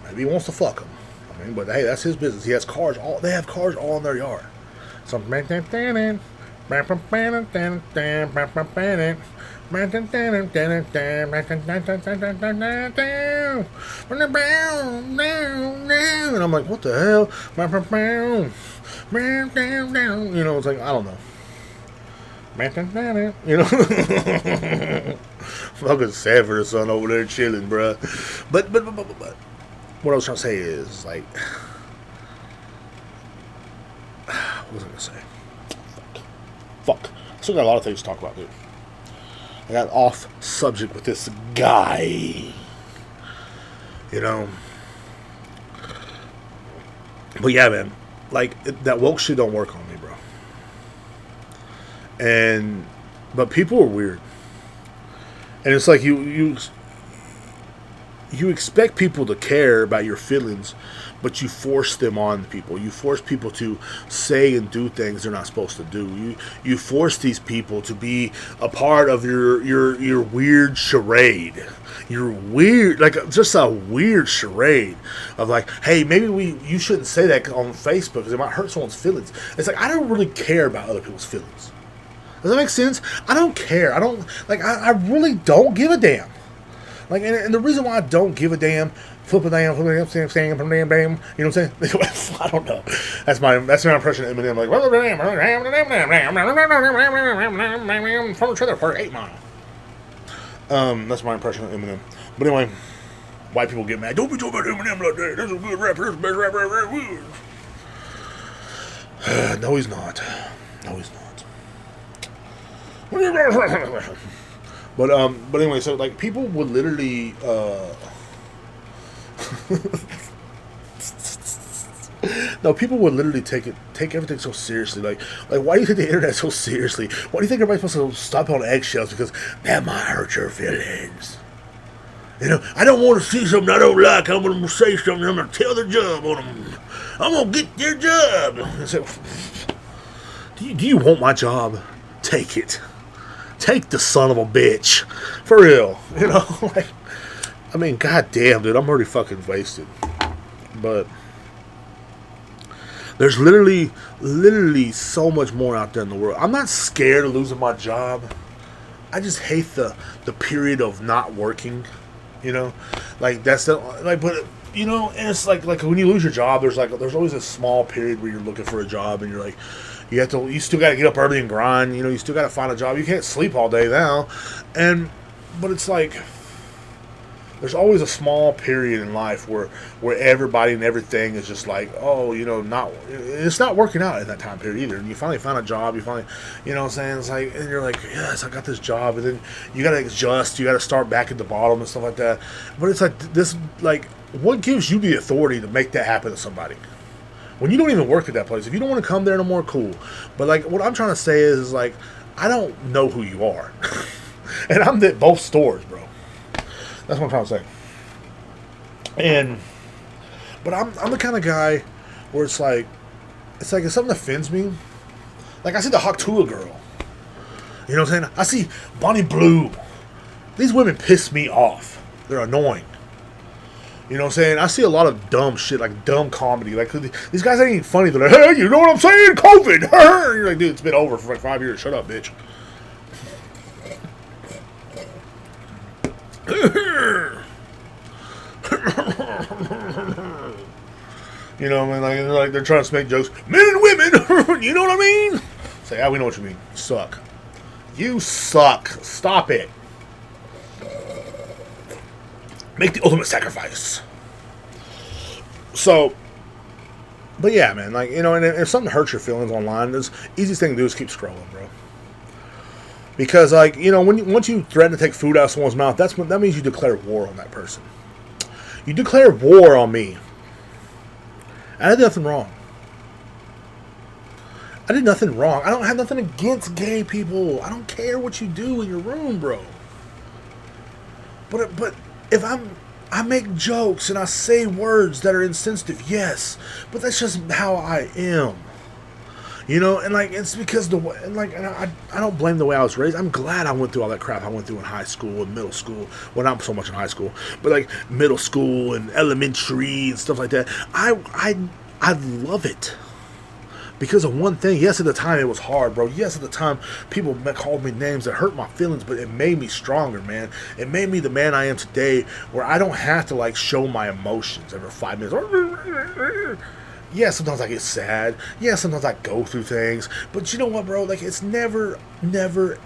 Maybe he wants to fuck them. I mean, but hey, that's his business. He has cars. They have cars all in their yard. So and I'm like, what the hell? You know, it's like, I don't know. You know, fucking Sanford or Son over there chilling, bruh. But what I was trying to say is, like, what was I gonna say? Fuck. I still got a lot of things to talk about, dude. I got off subject with this guy. You know? But yeah, man. Like, that woke shit don't work on me, bro. But people are weird. And it's like you expect people to care about your feelings, but you force them on people. You force people to say and do things they're not supposed to do. You force these people to be a part of your weird charade. You're weird, like just a weird charade of like, hey, maybe you shouldn't say that on Facebook because it might hurt someone's feelings. It's like, I don't really care about other people's feelings. Does that make sense? I don't care. I really don't give a damn. Like, and the reason why I don't give a damn, flip a damn, you know what I'm saying? I don't know. That's my impression of Eminem. Like, from the trailer park 8 Mile. That's my impression of Eminem. But anyway, white people get mad. Don't be talking about Eminem like that. That's a good rapper. That's the best rapper ever. No, he's not. No, he's not. But anyway, so like people would literally no, people would literally take everything so seriously. Like why do you take the internet so seriously? Why do you think everybody's supposed to stop on eggshells because that might hurt your feelings? You know, I don't want to see something I don't like. I'm going to say something. I'm going to tell their job on them. I'm going to get their job. I said, do you want my job? Take it. Take the son of a bitch. For real. You know? Like, I mean, goddamn, dude. I'm already fucking wasted. But there's literally so much more out there in the world. I'm not scared of losing my job. I just hate the period of not working. You know, like that's the like, but you know, and it's like when you lose your job, there's always a small period where you're looking for a job, and you're like, you still got to get up early and grind. You know, you still got to find a job. You can't sleep all day now, but it's like there's always a small period in life where everybody and everything is just like, oh, you know, it's not working out in that time period either. And you finally find a job, you know what I'm saying? It's like, and you're like, yes, I got this job, and then you got to adjust, you got to start back at the bottom and stuff like that. But it's like this, like, what gives you the authority to make that happen to somebody? When you don't even work at that place, if you don't want to come there no more, cool. But like, what I'm trying to say is like, I don't know who you are, and I'm at both stores, bro. That's what I'm trying to say. But I'm the kind of guy where it's like if something offends me, like I see the Hoctua girl. You know what I'm saying? I see Bonnie Blue. These women piss me off. They're annoying. You know what I'm saying? I see a lot of dumb shit, like dumb comedy. Like these guys ain't even funny. They're like, hey, you know what I'm saying? COVID. You're like, dude, it's been over for like 5 years. Shut up, bitch. You know, man, like they're trying to make jokes. Men and women, you know what I mean? Say, yeah, we know what you mean. You suck. You suck. Stop it. Make the ultimate sacrifice. So, but yeah, man, like, you know, and if something hurts your feelings online, the easiest thing to do is keep scrolling, bro. Because, like, you know, once you threaten to take food out of someone's mouth, that means you declare war on that person. You declare war on me. I did nothing wrong. I did nothing wrong. I don't have nothing against gay people. I don't care what you do in your room, bro. But if I make jokes and I say words that are insensitive, yes, but that's just how I am. You know, and like it's because I don't blame the way I was raised. I'm glad I went through all that crap I went through in high school and middle school. Well, not so much in high school, but like middle school and elementary and stuff like that. I love it because of one thing. Yes, at the time it was hard, bro. Yes, at the time people called me names that hurt my feelings, but it made me stronger, man. It made me the man I am today, where I don't have to like show my emotions every 5 minutes. Yeah, sometimes I get sad. Yeah, sometimes I go through things. But you know what, bro? Like, it's never, ever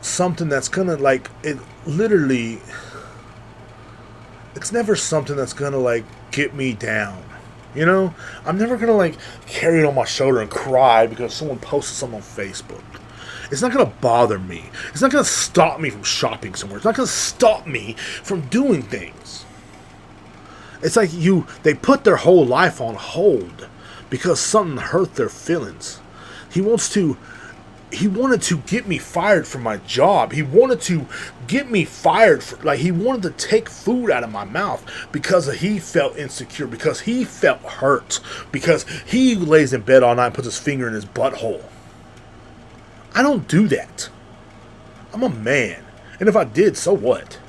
something that's gonna, like, it literally, it's never something that's gonna, like, get me down. You know? I'm never gonna, like, carry it on my shoulder and cry because someone posted something on Facebook. It's not going to bother me. It's not going to stop me from shopping somewhere. It's not going to stop me from doing things. It's like they put their whole life on hold because something hurt their feelings. He wanted to get me fired from my job. He wanted to get me fired he wanted to take food out of my mouth because he felt insecure, because he felt hurt, because he lays in bed all night and puts his finger in his butthole. I don't do that. I'm a man. And if I did, so what?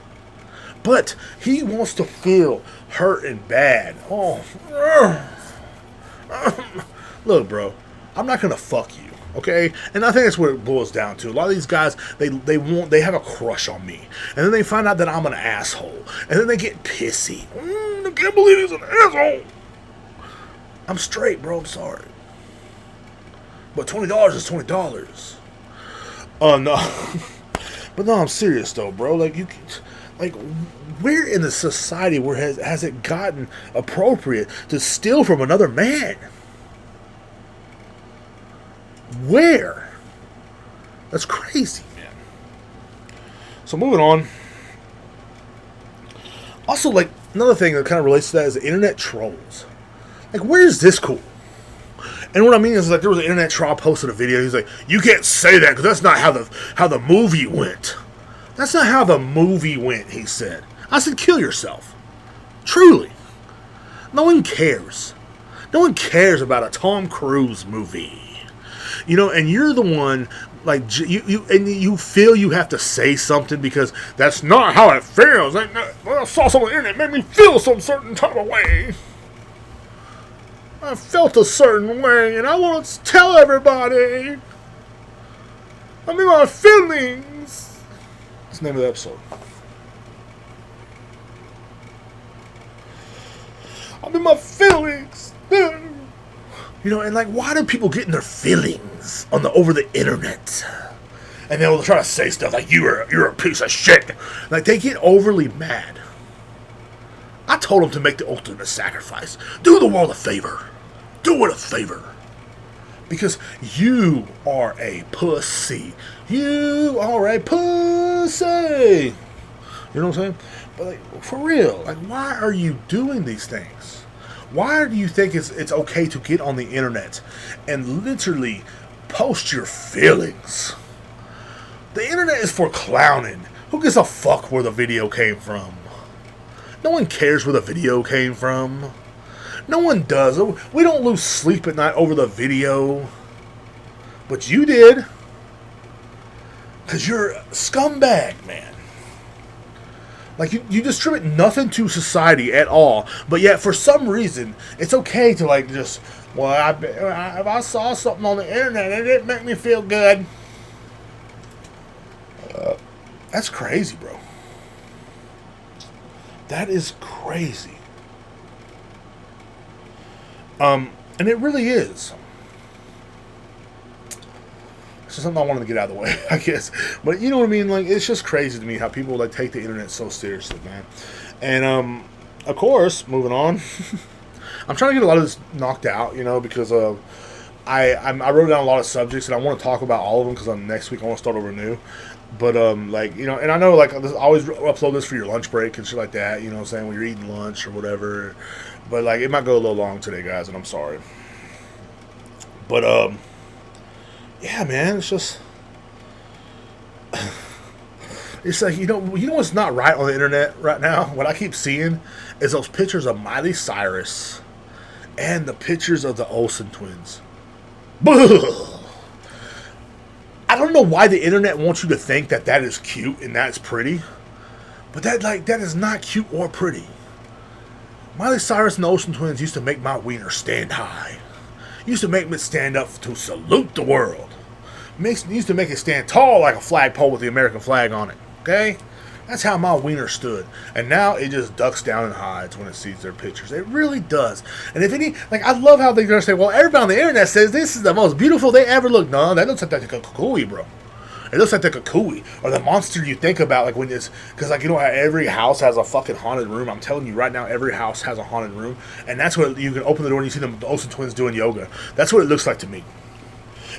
But he wants to feel hurt and bad. Oh. Look, bro. I'm not going to fuck you. Okay? And I think that's what it boils down to. A lot of these guys, they have a crush on me. And then they find out that I'm an asshole. And then they get pissy. I can't believe he's an asshole. I'm straight, bro. I'm sorry. But $20 is $20. Oh, no. But no, I'm serious, though, bro. Like, where in the society where has it gotten appropriate to steal from another man? Where? That's crazy, man. So, moving on. Also, like, another thing that kind of relates to that is the internet trolls. Like, where is this cool? And what I mean is, like, there was an internet troll posted a video. He's like, "You can't say that because that's not how the movie went. That's not how the movie went," he said. I said, "Kill yourself." Truly. No one cares. No one cares about a Tom Cruise movie. You know, and you're the one, like, you feel you have to say something because that's not how it feels. When I saw something on the internet, it made me feel some certain type of way. I felt a certain way, and I want to tell everybody. I'm in my feelings. That's the name of the episode. I'm in my feelings. You know, and like, why do people get in their feelings over the internet? And they'll try to say stuff like, you're a piece of shit. Like, they get overly mad. I told them to make the ultimate sacrifice. Do the world a favor. Do it a favor. Because you are a pussy. You are a pussy. You know what I'm saying? But like, for real, like, why are you doing these things? Why do you think it's okay to get on the internet and literally post your feelings? The internet is for clowning. Who gives a fuck where the video came from? No one cares where the video came from. No one does. We don't lose sleep at night over the video. But you did. Because you're a scumbag, man. Like, you distribute nothing to society at all. But yet, for some reason, it's okay to, like, just, well, if I saw something on the internet, it didn't make me feel good. That's crazy, bro. That is crazy. And it really is. It's just something I wanted to get out of the way, I guess. But you know what I mean? Like, it's just crazy to me how people like take the internet so seriously, man. And of course, moving on, I'm trying to get a lot of this knocked out, you know, because I wrote down a lot of subjects and I want to talk about all of them because next week I want to start over new. But like, you know, and I know like I always upload this for your lunch break and shit like that, you know what I'm saying, when you're eating lunch or whatever. But like, it might go a little long today, guys, and I'm sorry. But yeah, man, it's just, it's like, you know what's not right on the internet right now? What I keep seeing is those pictures of Miley Cyrus and the pictures of the Olsen twins. Buh! I don't know why the internet wants you to think that that is cute and that's pretty, but that is not cute or pretty. Miley Cyrus and the Olsen twins used to make my wiener stand high. Used to make me stand up to salute the world. Used to make it stand tall like a flagpole with the American flag on it. Okay? That's how my wiener stood. And now it just ducks down and hides when it sees their pictures. It really does. And if any, like, I love how they're going to say, well, everybody on the internet says this is the most beautiful they ever looked. No, that looks like the cucuy, bro. It looks like the cucuy or the monster you think about, like when it's, because like, you know how every house has a fucking haunted room. I'm telling you right now, every house has a haunted room, and that's what you can open the door and you see the Olsen twins doing yoga. That's what it looks like to me.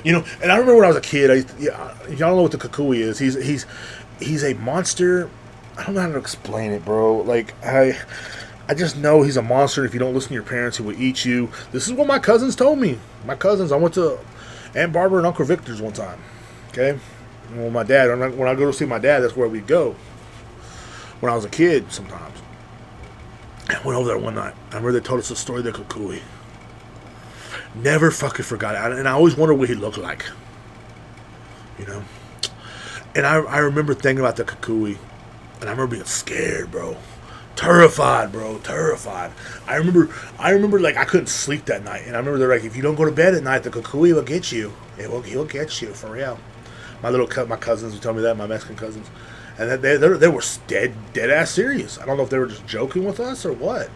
You know, and I remember when I was a kid. Y'all don't know what the cucuy is. He's a monster. I don't know how to explain it, bro. Like I just know he's a monster. If you don't listen to your parents, he will eat you. This is what my cousins told me. My cousins. I went to Aunt Barbara and Uncle Victor's one time. Okay. Well, my dad, when I go to see my dad, that's where we go. When I was a kid, sometimes. I went over there one night. I remember they told us the story of the cucuy. Never fucking forgot it. And I always wondered what he looked like. You know? And I remember thinking about the cucuy. And I remember being scared, bro. Terrified, bro. Terrified. I remember like I couldn't sleep that night. And I remember they're like, if you don't go to bed at night, the cucuy will get you. He'll get you, for real. My cousins would tell me that, my Mexican cousins, and that they were dead ass serious. I don't know if they were just joking with us or what.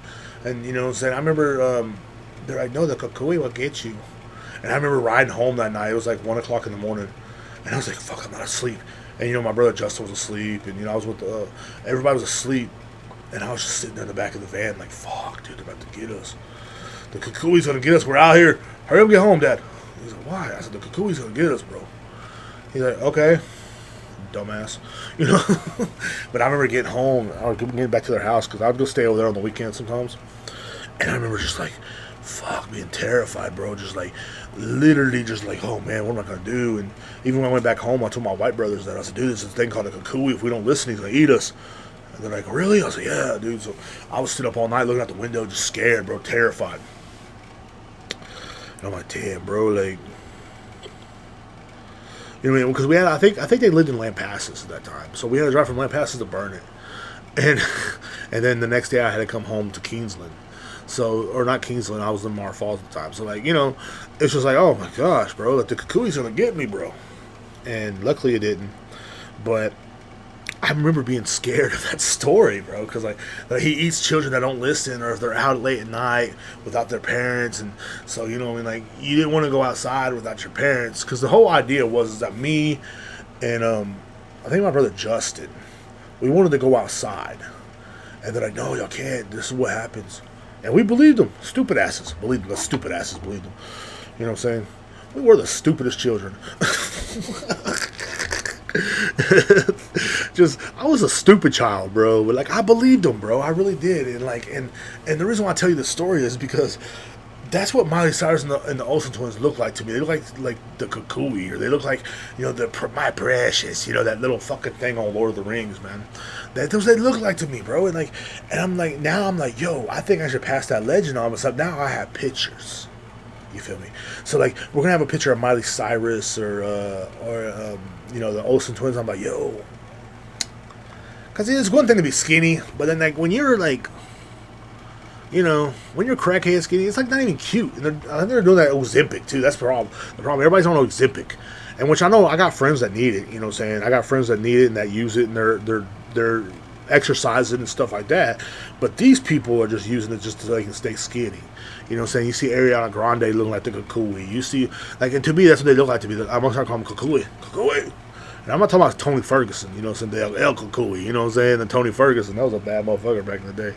And you know what I'm saying, I remember they're like, no, the cucuy will get you. And I remember riding home that night. It was like 1 o'clock in the morning, and I was like, fuck, I'm not asleep. And you know, my brother Justin was asleep, and you know, I was with everybody was asleep, and I was just sitting there in the back of the van like, fuck, dude, they're about to get us. The cucuy's gonna get us. We're out here. Hurry up, get home, Dad. He's like, why? I said, the cucuy's gonna get us, bro. He's like, okay, dumbass, you know. But I remember getting home, I was getting back to their house because I would go stay over there on the weekends sometimes. And I remember just like, fuck, being terrified, bro. Just like, literally, just like, oh man, what am I gonna do? And even when I went back home, I told my white brothers that I said, dude, there's this thing called a cucuy. If we don't listen, he's gonna eat us. And they're like, really? I was like, yeah, dude. So I was sitting up all night looking out the window, just scared, bro, terrified. And I'm like, damn, bro, like. You know what I mean? Because we had, I think they lived in Lampasas at that time, so we had to drive from Lampasas to Burnet, and then the next day I had to come home to Kingsland, or not Kingsland, I was in Mar Falls at the time. So like, you know, it's just like, oh my gosh, bro, like the cucuy's gonna get me, bro. and luckily it didn't. But I remember being scared of that story, bro, because like he eats children that don't listen, or if they're out late at night without their parents, and so you know, I mean, like you didn't want to go outside without your parents, because the whole idea was that me and I think my brother Justin, we wanted to go outside, and they're like, no, y'all can't. This is what happens, and we believed them. Stupid asses believed them. The stupid asses believed them. You know what I'm saying? We were the stupidest children. Just I was a stupid child, bro, but like I believed them, bro. I really did. And like and the reason why I tell you this story is because that's what Miley Cyrus and the Olsen twins look like to me. They look like the cucuy, or they look like, you know, the my precious, you know, that little fucking thing on Lord of the Rings, man. That's what they look like to me, bro. And I'm like now I'm like, yo, I think I should pass that legend on. But now I have pictures. You feel me? So like we're gonna have a picture of Miley Cyrus or you know, the Olsen twins. I'm like, yo, because it's one thing to be skinny, but then like when you're like, you know, when you're crackhead skinny, it's like not even cute. And I think they're doing that Ozempic too. That's the problem. Everybody's on Ozempic, and which I know I got friends that need it. You know what I'm saying? I got friends that need it and that use it, and they're exercising and stuff like that. But these people are just using it just so they can stay skinny. You know what I'm saying? You see Ariana Grande looking like the cucuy. You see, like, and to me, that's what they look like to me. I'm going to start calling them cucuy. And I'm not talking about Tony Ferguson, you know what I'm saying? El Cucuy, you know what I'm saying? And Tony Ferguson, that was a bad motherfucker back in the day,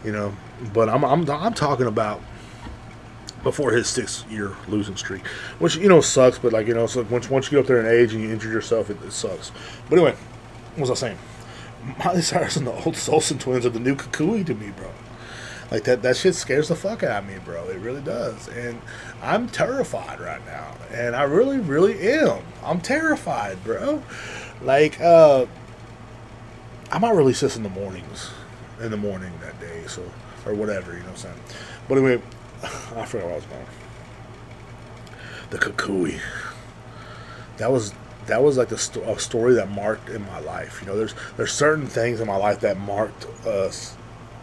you know. But I'm talking about before his 6-year losing streak, which, you know, sucks. But, like, you know, so once you get up there in age and you injure yourself, it sucks. But anyway, what was I saying? Miley Cyrus and the old Olsen twins are the new cucuy to me, bro. Like, that shit scares the fuck out of me, bro. It really does. And I'm terrified right now. And I really, really am. I'm terrified, bro. Like, I might release this in the morning that day, so, or whatever, you know what I'm saying? But anyway, I forgot where I was going. The cucuy. That was like a story that marked in my life. You know, there's certain things in my life that marked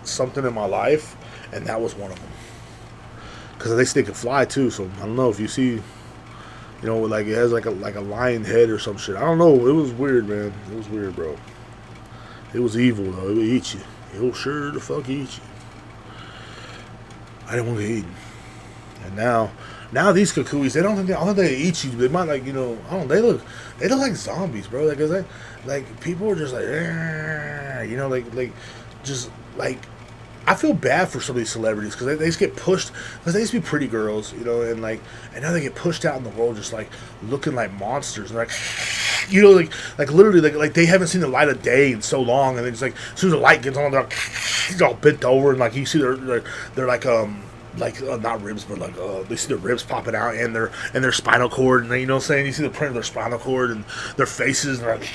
something in my life, and that was one of them. Because at least they can fly too. So I don't know if you see, you know, like it has like a lion head or some shit. I don't know. It was weird, man. It was weird, bro. It was evil though. It would eat you. It will sure the fuck eat you. I didn't want to get eaten. And now these cucuys, I don't think they eat you. They might, like, you know, I don't. They look like zombies, bro. Like people are just like, you know, like just like. I feel bad for some of these celebrities because they just get pushed, because they used to be pretty girls, you know, and now they get pushed out in the world just like looking like monsters. And they're like, you know, like literally like they haven't seen the light of day in so long, and they just like as soon as the light gets on, they're like, all bent over, and like you see they're like not ribs, but like they see the ribs popping out and their spinal cord, and you know what I'm saying, you see the print of their spinal cord and their faces, and they're like,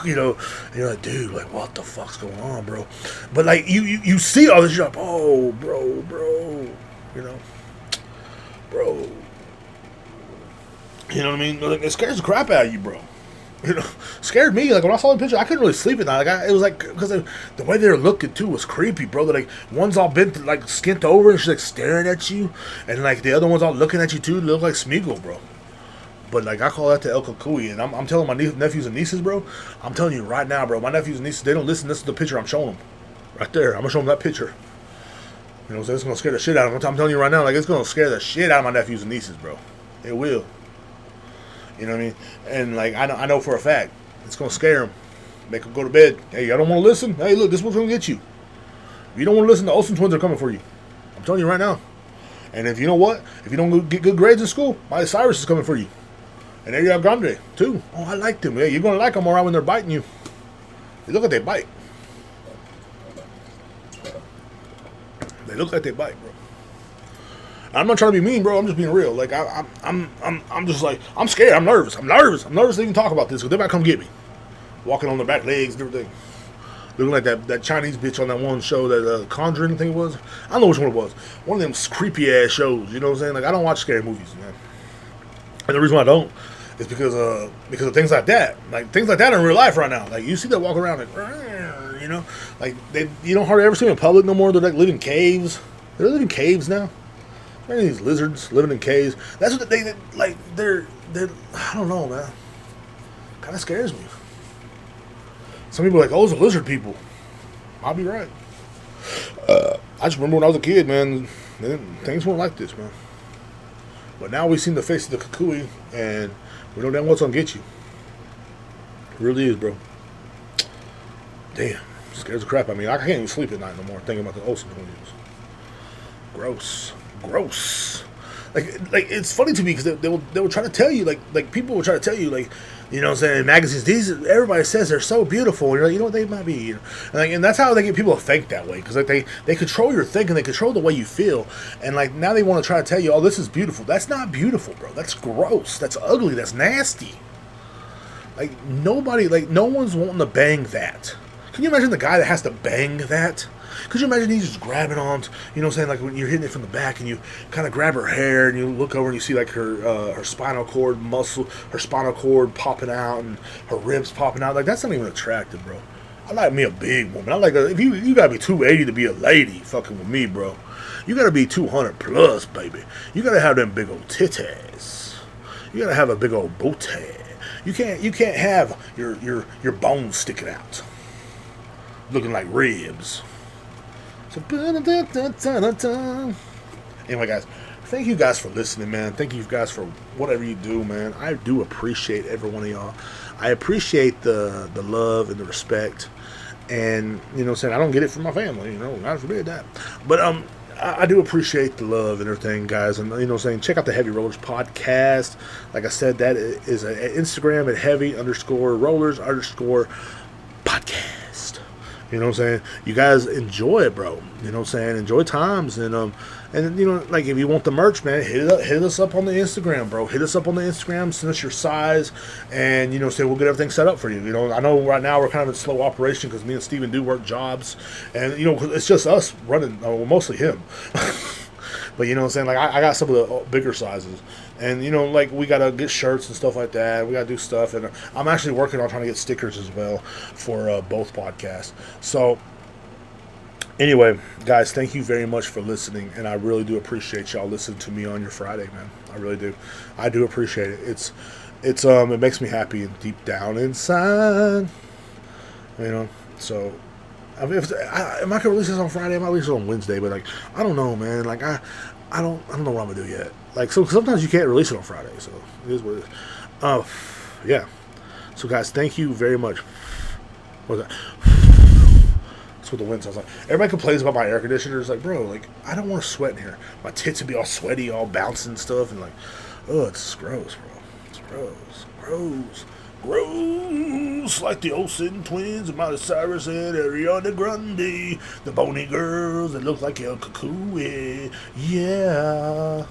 you know, and you're like, dude, like, what the fuck's going on, bro? But like you see all this, you're like, oh, bro, you know, bro, you know what I mean? Like, it scares the crap out of you, bro. You know, scared me. Like when I saw the picture, I couldn't really sleep at night. Like it was like because the way they were looking too was creepy, bro. They're like one's all bent, like skint over, and she's like staring at you, and like the other one's all looking at you too. They look like Smeagol, bro. But like I call that the El Cucuy, and I'm telling my nephews and nieces, bro. I'm telling you right now, bro. My nephews and nieces, they don't listen. This is the picture I'm showing them, right there. I'm gonna show them that picture. You know, so it's gonna scare the shit out of them. I'm telling you right now, like it's gonna scare the shit out of my nephews and nieces, bro. It will. You know what I mean? And like I know for a fact, it's gonna scare them. Make them go to bed. Hey, y'all don't want to listen? Hey, look, this is what's gonna get you. If you don't want to listen, the Olsen twins are coming for you. I'm telling you right now. And if you know what, if you don't get good grades in school, Miley Cyrus is coming for you. And Ariana Grande too. Oh, I like them. Yeah, you're gonna like them all right when they're biting you. They look like they bite. They look like they bite, bro. I'm not trying to be mean, bro. I'm just being real. Like I'm just like I'm scared. I'm nervous. I'm nervous to even talk about this because they might come get me. Walking on their back legs and everything. Looking like that Chinese bitch on that one show, that Conjuring thing was. I don't know which one it was. One of them creepy ass shows. You know what I'm saying? Like I don't watch scary movies, man. And the reason why I don't is because of things like that. Like things like that in real life right now. Like you see that walk around like, you know, like you don't hardly ever see them in public no more. They're like living caves. They're living caves now. Man, these lizards living in caves. That's what they like. They're I don't know, man. Kind of scares me. Some people are like, oh, those are lizard people. I'll be right. I just remember when I was a kid, man, things weren't like this, man. But now we've seen the face of the cucuy, and we know damn what's gonna get you. It really is, bro. Damn, scares the crap out of me. I can't even sleep at night no more thinking about the Olsen twins. Gross, gross. Like it's funny to me because they will try to tell you like people will try to tell you like, you know what I'm saying, in magazines, these everybody says they're so beautiful, and you're like, you know what, they might be, you know? And that's how they get people to think that way, because like they control your thinking, they control the way you feel, and like now they want to try to tell you, oh, this is beautiful. That's not beautiful, bro. That's gross. That's ugly. That's nasty. Like nobody, like no one's wanting to bang that. Can you imagine the guy that has to bang that? Could you imagine he's just grabbing on, you know what I'm saying, like when you're hitting it from the back and you kind of grab her hair and you look over and you see like her spinal cord muscle, her spinal cord popping out and her ribs popping out. Like that's not even attractive, bro. I like me a big woman. I like if you gotta be 280 to be a lady fucking with me, bro. You gotta be 200 plus, baby. You gotta have them big old titties. You gotta have a big old booty. You can't have your bones sticking out, looking like ribs. So, anyway, guys, thank you guys for listening, man. Thank you guys for whatever you do, man. I do appreciate every one of y'all. I appreciate the love and the respect, and you know what I'm saying, I don't get it from my family, you know, God forbid that. But I do appreciate the love and everything, guys, and you know what I'm saying, check out the Heavy Rollers podcast. Like I said, that is an Instagram at heavy_rollers_podcast. You know what I'm saying? You guys enjoy it, bro. You know what I'm saying? Enjoy times. And you know, like if you want the merch, man, hit us up on the Instagram, bro. Hit us up on the Instagram, send us your size, and you know, say we'll get everything set up for you. You know, I know right now we're kind of in slow operation because me and Steven do work jobs, and you know, it's just us running, well, mostly him. But you know what I'm saying? Like I got some of the bigger sizes. And, you know, like, we got to get shirts and stuff like that. We got to do stuff. And I'm actually working on trying to get stickers as well for both podcasts. So, anyway, guys, thank you very much for listening. And I really do appreciate y'all listening to me on your Friday, man. I really do. I do appreciate it. It makes me happy and deep down inside. You know, so... I mean, am I gonna release this on Friday? I might release it on Wednesday, but like I don't know, man. Like I don't know what I'm gonna do yet. Like so, sometimes you can't release it on Friday, so it is what it is. Yeah. So guys, thank you very much. What was that? That's what the wind sounds like. Everybody complains about my air conditioner. It's like, bro, like I don't want to sweat in here. My tits would be all sweaty, all bouncing and stuff, and like, oh, it's gross, bro. It's gross. Gross, like the Olsen twins and Miley Cyrus and Ariana Grande, the bony girls that look like El Cucuy. Yeah.